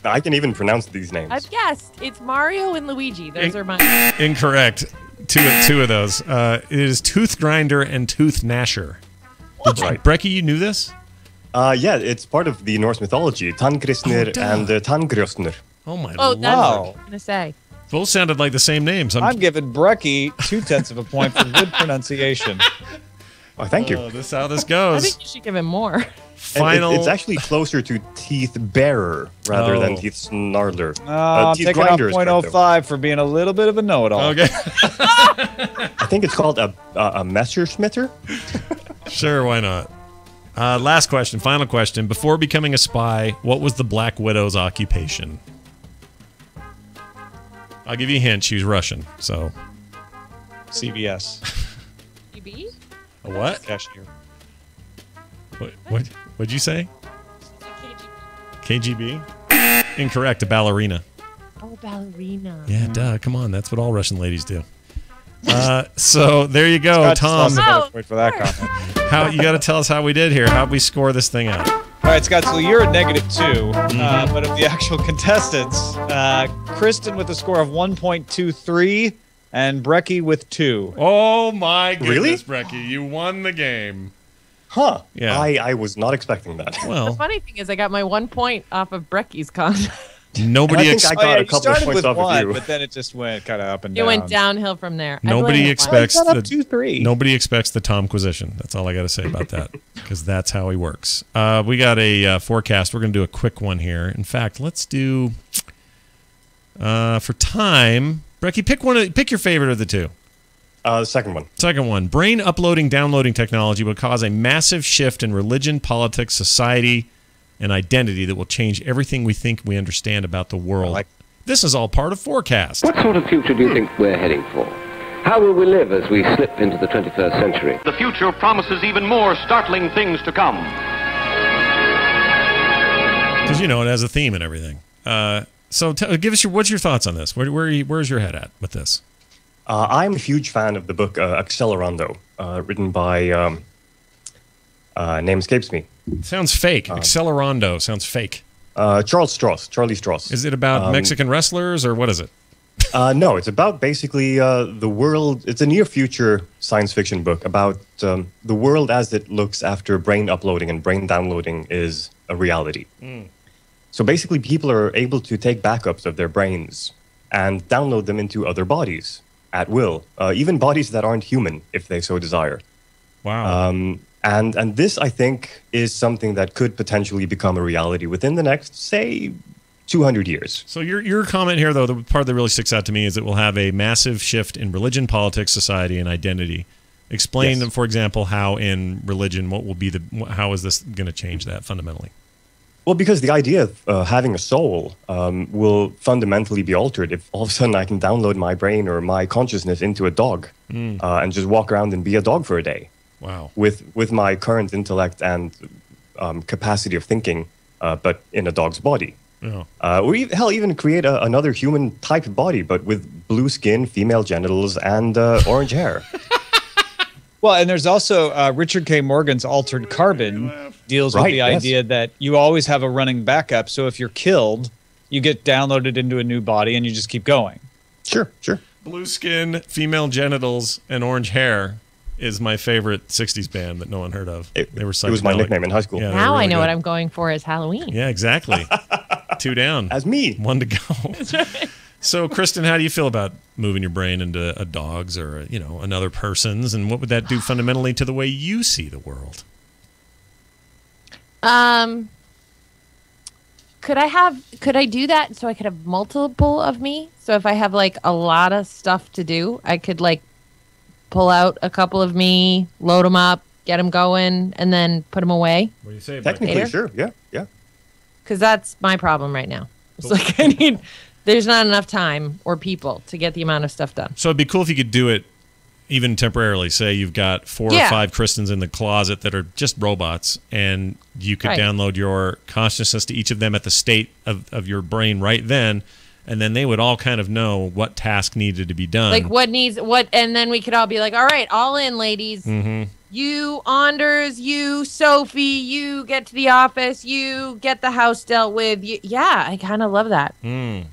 I can even pronounce these names. I've guessed. It's Mario and Luigi. Those are mine. Incorrect. Two of those. It is Tooth Grinder and Tooth Gnasher. Right. Breki, you knew this? Yeah, it's part of the Norse mythology. Tankristnir and Tangrjostnir. Oh my Oh, lord. that's Wow. what I'm going to say. Both sounded like the same names. I'm giving Breki 0.2 of a point for good pronunciation. Oh, thank you. This is how this I goes. think you should give him more. And Final. it's actually closer to teeth bearer rather than Oh. teeth snarler. I'm teeth taking off grinder is correct, though. 0.05 for being a little bit of a know-it-all. Okay. I think it's called a Messerschmitter. Sure, why not? Last question, final question. Before becoming a spy, what was the Black Widow's occupation? I'll give you a hint. She was Russian. So, CBS. UB? a what? Cashier. What'd you say? KGB? Incorrect. A ballerina. Oh, ballerina. Yeah, duh. Come on. That's what all Russian ladies do. So there you go, Scott just Tom. lost another Oh, point for that comment. How you got to tell us how we did here? How'd we score this thing out? All right, Scott, so you're at -2, but of the actual contestants, Kristin with a score of 1.23 and Breki with 2. Oh my goodness, Really? Breki, you won the game. Huh. Yeah. I was not expecting that. The Well, funny thing is, I got my 1 point off of Brecky's con. nobody I think I got a you couple of started points with off of 1, you. but then it just went kind of up and It down. went downhill from there. I Nobody blame him. expects Well, you got up the 2-3. nobody expects the Tomquisition. That's all I got to say about that, because that's how he works. We got a forecast. We're going to do a quick one here. In fact, let's do for time. Breki, pick your favorite of the two. Second one. Second one, brain uploading, downloading technology will cause a massive shift in religion, politics, society, and identity that will change everything we think we understand about the world. This is all part of Forecast. What sort of future do you think we're heading for? How will we live as we slip into the 21st century? The future promises even more startling things to come. Because, it has a theme and everything. So give us what's your thoughts on this? Where's your head at with this? I'm a huge fan of the book Accelerando, written by, name escapes me. Sounds fake. Accelerando sounds fake. Charlie Strauss. Is it about Mexican wrestlers, or what is it? No, it's about basically the world. It's a near future science fiction book about the world as it looks after brain uploading and brain downloading is a reality. So basically, people are able to take backups of their brains and download them into other bodies at will, even bodies that aren't human if they so desire. Wow. And this, I think, is something that could potentially become a reality within the next, say, 200 years. So your comment here, though, the part that really sticks out to me is it will have a massive shift in religion, politics, society, and identity. Explain, Yes. for example, how in religion, how is this going to change that fundamentally? Well, because the idea of having a soul will fundamentally be altered if all of a sudden I can download my brain or my consciousness into a dog and just walk around and be a dog for a day. Wow. With my current intellect and capacity of thinking, but in a dog's body. Yeah. Or even create another human type body, but with blue skin, female genitals, and orange hair. Well, and there's also Richard K. Morgan's Altered Carbon deals with Right, the yes. idea that you always have a running backup. So if you're killed, you get downloaded into a new body and you just keep going. Sure. Blue skin, female genitals, and orange hair is my favorite 60s band that no one heard of. They were psychedelic. It was my nickname in high school. Yeah, Now really I know good. what I'm going for as Halloween. Yeah, exactly. 2 down. As me. 1 to go. So, Kristin, how do you feel about moving your brain into a dog's or another person's, and what would that do fundamentally to the way you see the world? Could I do that so I could have multiple of me? So if I have like a lot of stuff to do, I could like pull out a couple of me, load them up, get them going, and then put them away. What do you say? Technically, sure. Yeah. Because that's my problem right now. It's like there's not enough time or people to get the amount of stuff done. So it'd be cool if you could do it even temporarily. Say you've got 4 or 5 Kristins in the closet that are just robots, and you could download your consciousness to each of them at the state of your brain right then, and then they would all kind of know what task needed to be done. Like what needs what, and then we could all be like, all right, all in, ladies. Mm-hmm. You, Anders, you, Sophie, you get to the office, you get the house dealt with. Yeah, I kind of love that.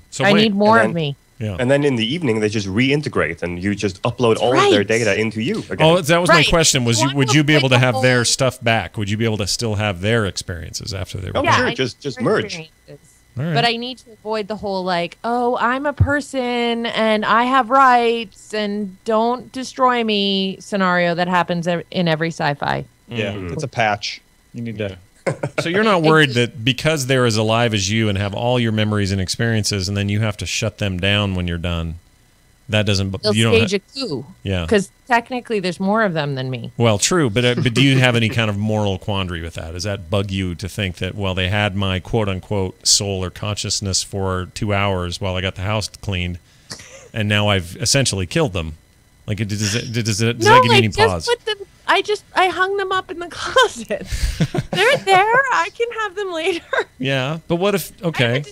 So I wait. need more And of me. Yeah. And then in the evening, they just reintegrate, and you just upload all of their data into you again. Oh, that was my Right. question. Would you be able to have their whole- stuff back? Would you be able to still have their experiences after they were Oh, done? sure. I Just need merge. experiences. All right. But I need to avoid the whole like, oh, I'm a person and I have rights and don't destroy me scenario that happens in every sci-fi. Yeah, it's a patch. You need to. So you're not worried that because they're as alive as you and have all your memories and experiences, and then you have to shut them down when you're done. That doesn't. They'll You don't. stage a coup. Yeah. Because technically there's more of them than me. Well, true, but do you have any kind of moral quandary with that? Does that bug you to think that, well, they had my quote-unquote soul or consciousness for 2 hours while I got the house cleaned, and now I've essentially killed them? Like, does that give you any pause? Put them, I hung them up in the closet. They're there. I can have them later. Yeah, but what if, okay.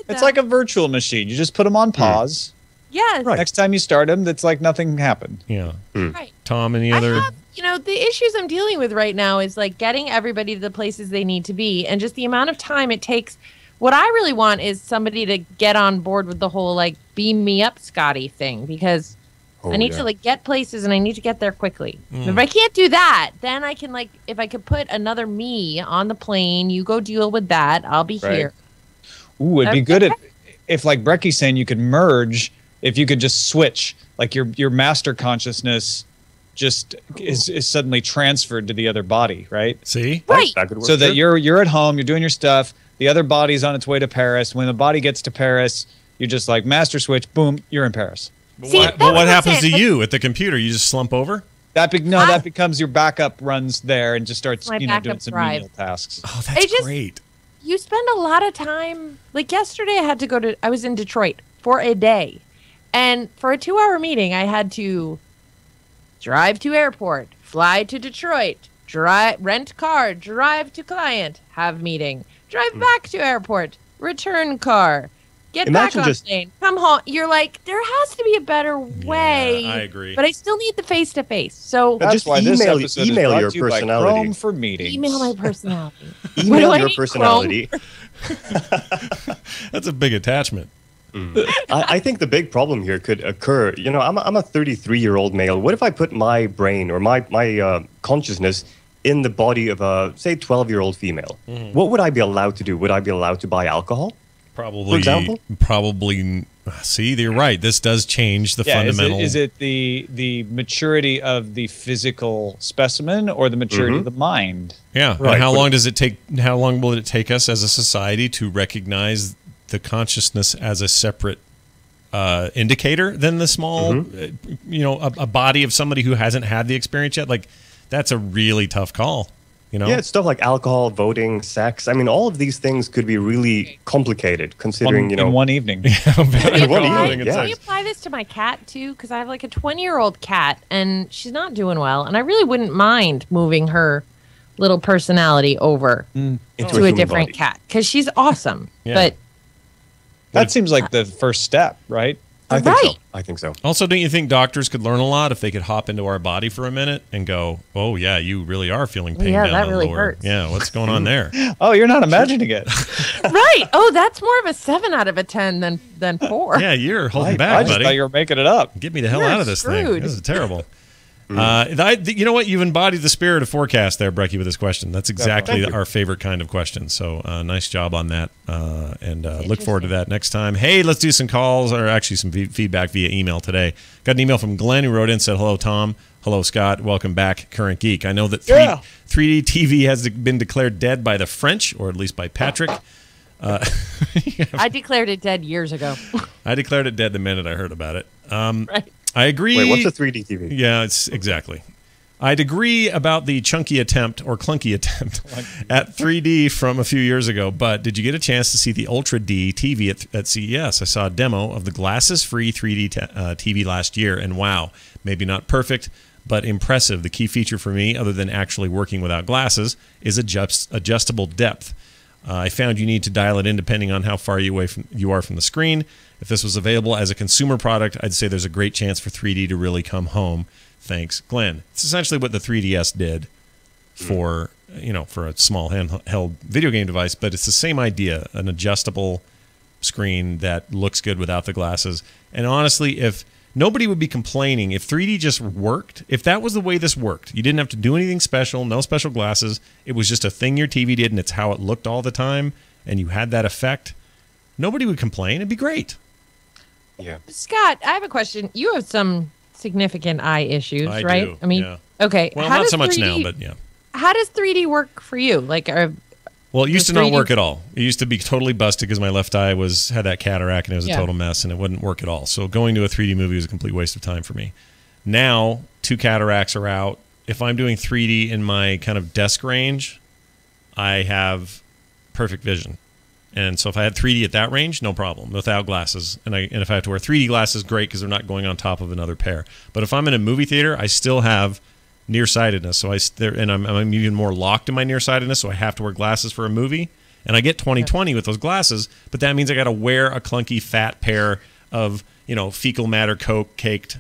It's like a virtual machine. You just put them on pause. Yes. Next time you start them, it's like nothing happened. Yeah. Right. Tom, any other? I have, the issues I'm dealing with right now is like getting everybody to the places they need to be and just the amount of time it takes. What I really want is somebody to get on board with the whole like beam me up Scotty thing, because I need to like get places and I need to get there quickly. If I can't do that, then I can if I could put another me on the plane, you go deal with that. I'll be here. Ooh, it'd be good if like Breki's saying, you could merge. If you could just switch, like your master consciousness just is suddenly transferred to the other body, right? See? Right. That could work. So that you're at home, you're doing your stuff, the other body's on its way to Paris. When the body gets to Paris, you're just like master switch, boom, you're in Paris. See, What that's what I'm happens to saying. you at the computer? You just slump over? That becomes your backup runs there and just starts My doing backup some drive. menial tasks. Oh, that's great. You spend a lot of time. Like yesterday, I was in Detroit for a day. And for a 2-hour meeting, I had to drive to airport, fly to Detroit, rent car, drive to client, have meeting, drive back to airport, return car, get Imagine back on just- plane, come home. You're like, there has to be a better way. I agree. But I still need the face-to-face. So But just why this email episode is your brought to you by personality. Chrome for meetings. email my personality. What do Email I your need, personality. That's a big attachment. I think the big problem here could occur. I'm a 33-year-old male. What if I put my brain or my consciousness in the body of a, say, 12-year-old female? What would I be allowed to do? Would I be allowed to buy alcohol? Probably. For example? Probably. See, you're right. This does change the fundamental. Is it the maturity of the physical specimen or the maturity of the mind? Yeah. Right. And how long does it take? How long will it take us as a society to recognize the consciousness as a separate indicator than the small, a body of somebody who hasn't had the experience yet? Like, that's a really tough call. Yeah, it's stuff like alcohol, voting, sex. I mean, all of these things could be really complicated considering, in one evening. in one Can evening. I Yeah. apply this to my cat too? Because I have like a 20-year-old cat and she's not doing well. And I really wouldn't mind moving her little personality over Into to a human different body. cat because she's awesome. Yeah. But That seems like the first step, right? I think so. Right. I think so. Also, don't you think doctors could learn a lot if they could hop into our body for a minute and go, "Oh yeah, you really are feeling pain Yeah, down that the really lower." hurts. Yeah, what's going on there? Oh, you're not imagining it. Right. Oh, that's more of a 7 out of a 10 than 4. Yeah, you're holding I back, just buddy. thought you were making it up. Get me the hell You're out of this thing. screwed. This is terrible. You know what? You've embodied the spirit of forecast there, Breki, with this question. That's exactly our favorite kind of question. So nice job on that. And look forward to that next time. Hey, let's do some calls, or actually some feedback via email today. Got an email from Glenn who wrote in and said, "Hello, Tom. Hello, Scott. Welcome back, Current Geek. I know that 3D TV has been declared dead by the French, or at least by Patrick. I declared it dead years ago. I declared it dead the minute I heard about it. Right. I agree. Wait, what's a 3D TV? Yeah, it's exactly. I'd agree about the chunky attempt or clunky attempt at 3D from a few years ago, but did you get a chance to see the Ultra D TV at CES? I saw a demo of the glasses-free 3D TV last year, and wow, maybe not perfect, but impressive. The key feature for me, other than actually working without glasses, is adjustable depth. I found you need to dial it in depending on how far you are from the screen. If this was available as a consumer product, I'd say there's a great chance for 3D to really come home. Thanks, Glenn. It's essentially what the 3DS did for a small handheld video game device, but it's the same idea, an adjustable screen that looks good without the glasses. And honestly, if nobody would be complaining if 3D just worked, if that was the way this worked, you didn't have to do anything special, no special glasses, it was just a thing your TV did and it's how it looked all the time, and you had that effect, nobody would complain. It'd be great. Yeah. Scott, I have a question. You have some significant eye issues, I right? do, I mean, yeah. okay. Well, how not does so much 3D now, but yeah. How does 3D work for you? Like, Well, it used to the not 3D work at all. It used to be totally busted because my left eye had that cataract and it was a Yeah. total mess and it wouldn't work at all. So going to a 3D movie was a complete waste of time for me. Now, 2 cataracts are out. If I'm doing 3D in my kind of desk range, I have perfect vision. And so if I had 3D at that range, no problem, without glasses. And if I have to wear 3D glasses, great, because they're not going on top of another pair. But if I'm in a movie theater, I still have nearsightedness. So I'm even more locked in my nearsightedness, so I have to wear glasses for a movie. And I get 20/20 with those glasses, but that means I got to wear a clunky fat pair of fecal matter coke caked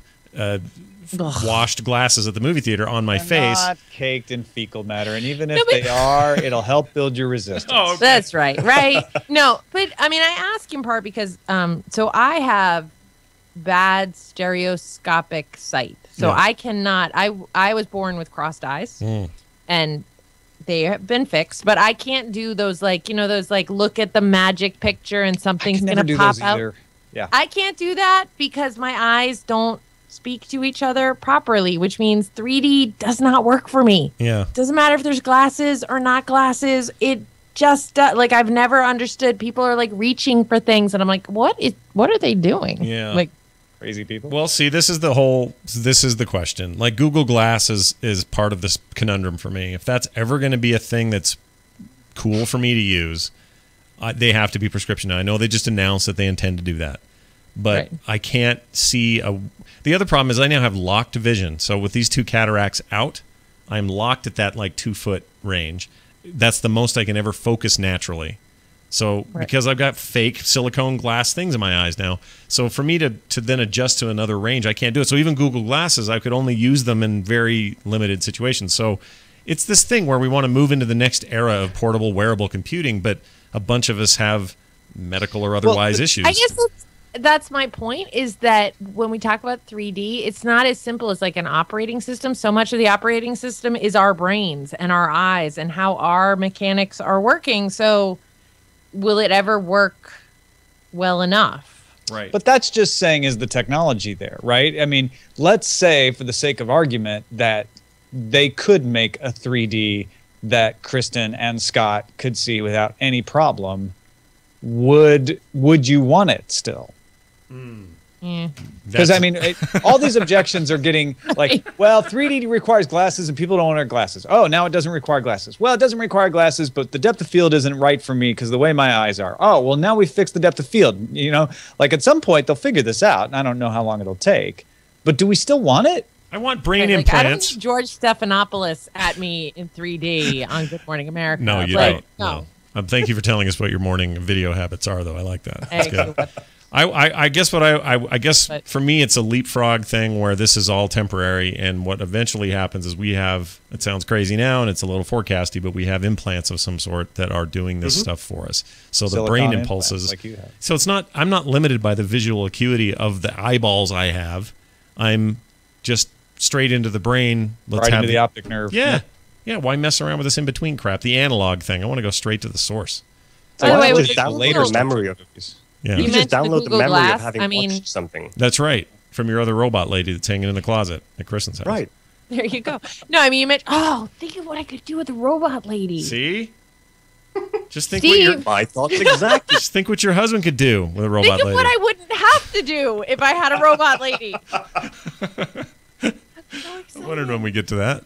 washed glasses at the movie theater on my face. Not caked in fecal matter, and even if they are, it'll help build your resistance. Oh, okay. That's right, right? No, but I mean, I ask in part because so I have bad stereoscopic sight, so Yeah. I cannot. I was born with crossed eyes, and they have been fixed, but I can't do those those look at the magic picture and something's never gonna do pop those out. either. Yeah. I can't do that because my eyes don't speak to each other properly, which means 3D does not work for me. Yeah. Doesn't matter if there's glasses or not glasses. It just I've never understood. People are reaching for things, and I'm like, what are they doing? Yeah. Crazy people. Well, see, this is the question. Like Google Glass is part of this conundrum for me. If that's ever going to be a thing that's cool for me to use, they have to be prescription. Now, I know they just announced that they intend to do that, but Right. I can't see the other problem is I now have locked vision. So with these 2 cataracts out, I'm locked at that 2-foot range. That's the most I can ever focus naturally. So because I've got fake silicone glass things in my eyes now, so for me to then adjust to another range, I can't do it. So even Google Glasses, I could only use them in very limited situations. So it's this thing where we want to move into the next era of portable wearable computing, but a bunch of us have medical or otherwise issues. I guess that's my point, is that when we talk about 3D, it's not as simple as an operating system. So much of the operating system is our brains and our eyes and how our mechanics are working. So will it ever work well enough? Right. But that's just saying, is the technology there, right? I mean, let's say, for the sake of argument, that they could make a 3D that Kristin and Scott could see without any problem. Would you want it still? Because I mean, all these objections are getting well, 3D requires glasses and people don't want to wear glasses. Oh, now it doesn't require glasses. Well, it doesn't require glasses, but the depth of field isn't right for me because the way my eyes are. Oh, well, now we fixed the depth of field. At some point they'll figure this out, and I don't know how long it'll take. But do we still want it? I want brain I don't implants. need George Stephanopoulos at me in 3D on Good Morning America. No, you don't. No. Thank you for telling us what your morning video habits are, though. I like that. That's good. I guess I guess for me it's a leapfrog thing where this is all temporary, and what eventually happens is we have, it sounds crazy now and it's a little forecasty, but we have implants of some sort that are doing this stuff for us. So the brain impulses, like you have. So I'm not limited by the visual acuity of the eyeballs I have. I'm just straight into the brain. Right into the optic nerve. Yeah. Yeah, why mess around with this in-between crap? The analog thing. I want to go straight to the source. By the way, just download the memory of it. Yeah. You just download the memory Glass. of having watched something. That's right. From your other robot lady that's hanging in the closet at Kristen's house. Right. There you go. No, I mean, you mentioned, think of what I could do with the robot lady. See? Just think Steve. My thoughts exactly. Just think what your husband could do with a robot Think of lady. what I wouldn't have to do if I had a robot lady. I wondered when we get to that.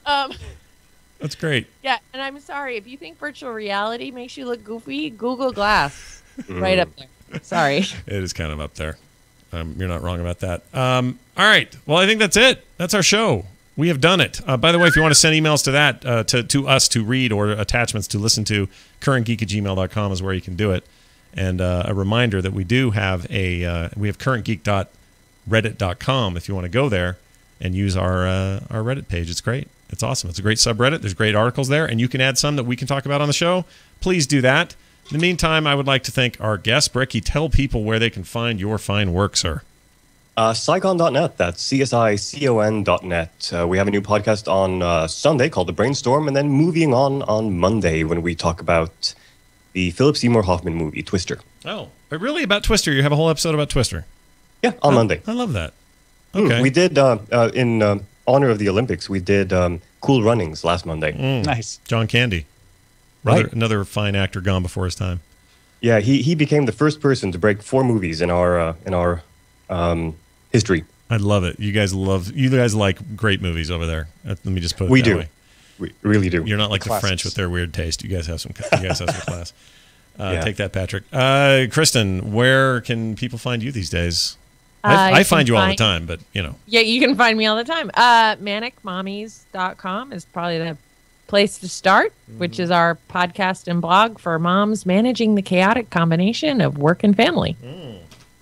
That's great. Yeah, and I'm sorry. If you think virtual reality makes you look goofy, Google Glass. Right up there. Sorry. It is kind of up there. You're not wrong about that. All right. Well, I think that's it. That's our show. We have done it. By the way, if you want to send emails to that, to us to read, or attachments to listen to, currentgeek@gmail.com is where you can do it. And a reminder that we do have we have currentgeek.reddit.com if you want to go there and use our Reddit page. It's great. It's awesome. It's a great subreddit. There's great articles there, and you can add some that we can talk about on the show. Please do that. In the meantime, I would like to thank our guest, Breki. Tell people where they can find your fine work, sir. Psychon.net. That's CSICON.net. We have a new podcast on Sunday called The Brainstorm, and then moving on Monday when we talk about the Philip Seymour Hoffman movie, Twister. Oh, but really about Twister? You have a whole episode about Twister? Yeah, on Monday. I love that. Okay. We did, in honor of the Olympics, we did Cool Runnings last Monday. Nice. John Candy. Right. Another fine actor gone before his time. Yeah, he became the first person to break 4 movies in our history. I love it. You guys like great movies over there. Let me just put it We that do. way. We really do. You're not like the Classics. French with their weird taste. You guys have some class. Yeah. Take that, Patrick. Kristen, where can people find you these days? I find you all the time, but you know. Yeah, you can find me all the time. Manicmommies.com is probably the place to start, which is our podcast and blog for moms managing the chaotic combination of work and family.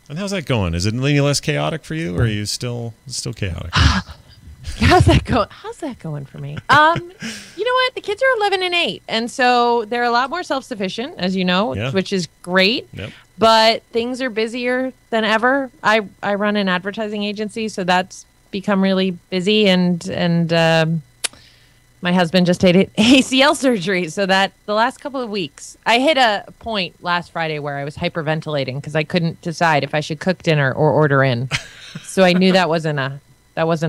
And how's that going? Is it any less chaotic for you, or are you still chaotic? How's that going for me? You know what? The kids are 11 and 8, and so they're a lot more self-sufficient, as you know, Yeah. which is great. Yep. But things are busier than ever. I run an advertising agency, so that's become really busy, and my husband just had ACL surgery, so that the last couple of weeks, I hit a point last Friday where I was hyperventilating because I couldn't decide if I should cook dinner or order in. So I knew that wasn't a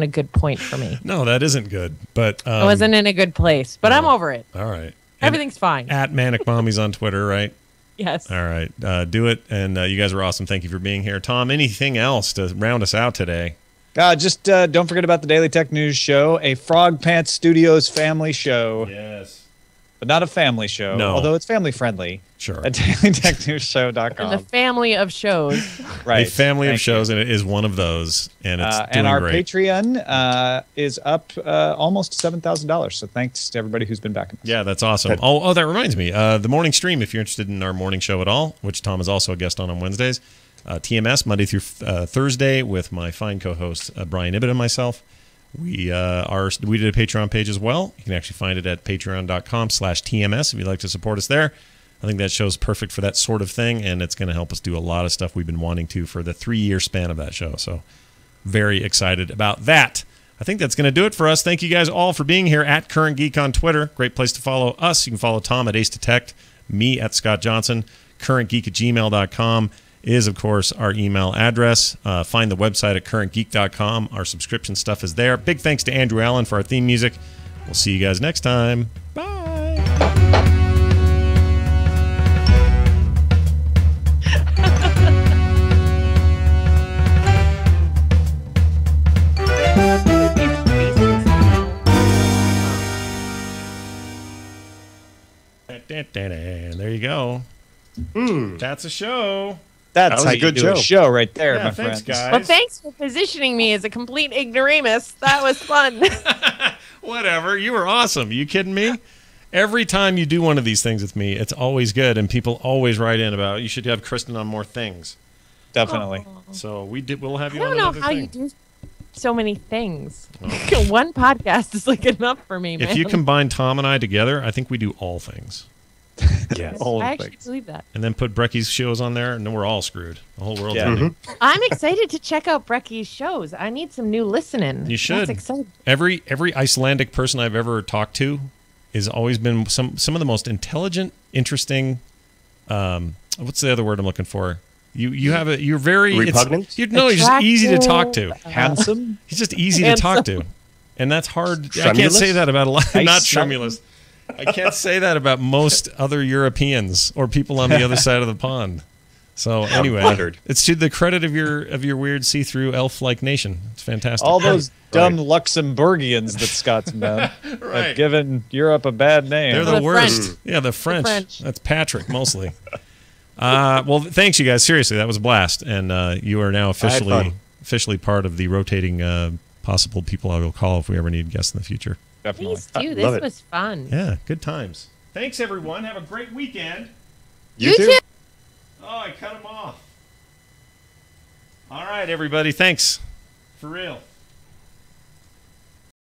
good point for me. No, that isn't good. But I wasn't in a good place, but I'm over it. All right. Everything's fine. At Manic Mommies on Twitter, right? Yes. All right. Do it. And you guys are awesome. Thank you for being here. Tom, anything else to round us out today? Just don't forget about the Daily Tech News Show, a Frog Pants Studios family show. Yes. But not a family show, although it's family friendly. Sure. At dailytechnewsshow.com. And the family of shows. Right. A family of Thank shows, you. and it is one of those. And it's doing and our great. Patreon is up almost $7,000. So thanks to everybody who's been backing us. Yeah, that's awesome. Oh, that reminds me. The morning stream, if you're interested in our morning show at all, which Tom is also a guest on Wednesdays, TMS, Monday through Thursday, with my fine co-host, Brian Ibbett and myself. We did a Patreon page as well. You can actually find it at patreon.com/TMS if you'd like to support us there. I think that show's perfect for that sort of thing, and it's going to help us do a lot of stuff we've been wanting to for the 3-year span of that show. So very excited about that. I think that's going to do it for us. Thank you guys all for being here at Current Geek on Twitter. Great place to follow us. You can follow Tom at Ace Detect, me at Scott Johnson. currentgeek@gmail.com is, of course, our email address. Find the website at currentgeek.com. Our subscription stuff is there. Big thanks to Andrew Allen for our theme music. We'll see you guys next time. Bye. There you go. That's a show. That's was how a you good do a show. show right there, Yeah, my thanks, friends. guys. Well, thanks for positioning me as a complete ignoramus. That was fun. Whatever. You were awesome. You kidding me? Every time you do one of these things with me, it's always good, and people always write in about, you should have Kristen on more things. Definitely. So we'll have I you on don't know another how thing. you do so many things. One podcast is like enough for me, man. If you combine Tom and I together, I think we do all things. Yes. All I of actually things. believe that. And then put Brecky's shows on there, and then we're all screwed. The whole world's Yeah. ending. I'm excited to check out Brecky's shows. I need some new listening. You should. That's exciting. Every Icelandic person I've ever talked to has always been some of the most intelligent, interesting. What's the other word I'm looking for? You're very Repugnant? He's just easy to talk to. Handsome? He's just easy to talk to, and that's hard. I can't Tremulous? say that about a lot. Not Nice. tremulous. I can't say that about most other Europeans or people on the other side of the pond. So anyway, flattered. it's to the credit of your weird see-through elf-like nation. It's fantastic. All those dumb Luxembourgians that Scott's met Right. have given Europe a bad name. They're the The worst. French. Yeah, the French. French. That's Patrick mostly. Well, thanks you guys. Seriously, that was a blast, and you are now fun. officially part of the rotating possible people I will call if we ever need guests in the future. Definitely. Please do. love This it. was fun. Yeah, good times. Thanks everyone. Have a great weekend. You too. Oh, I cut him off. All right, everybody. Thanks. For real.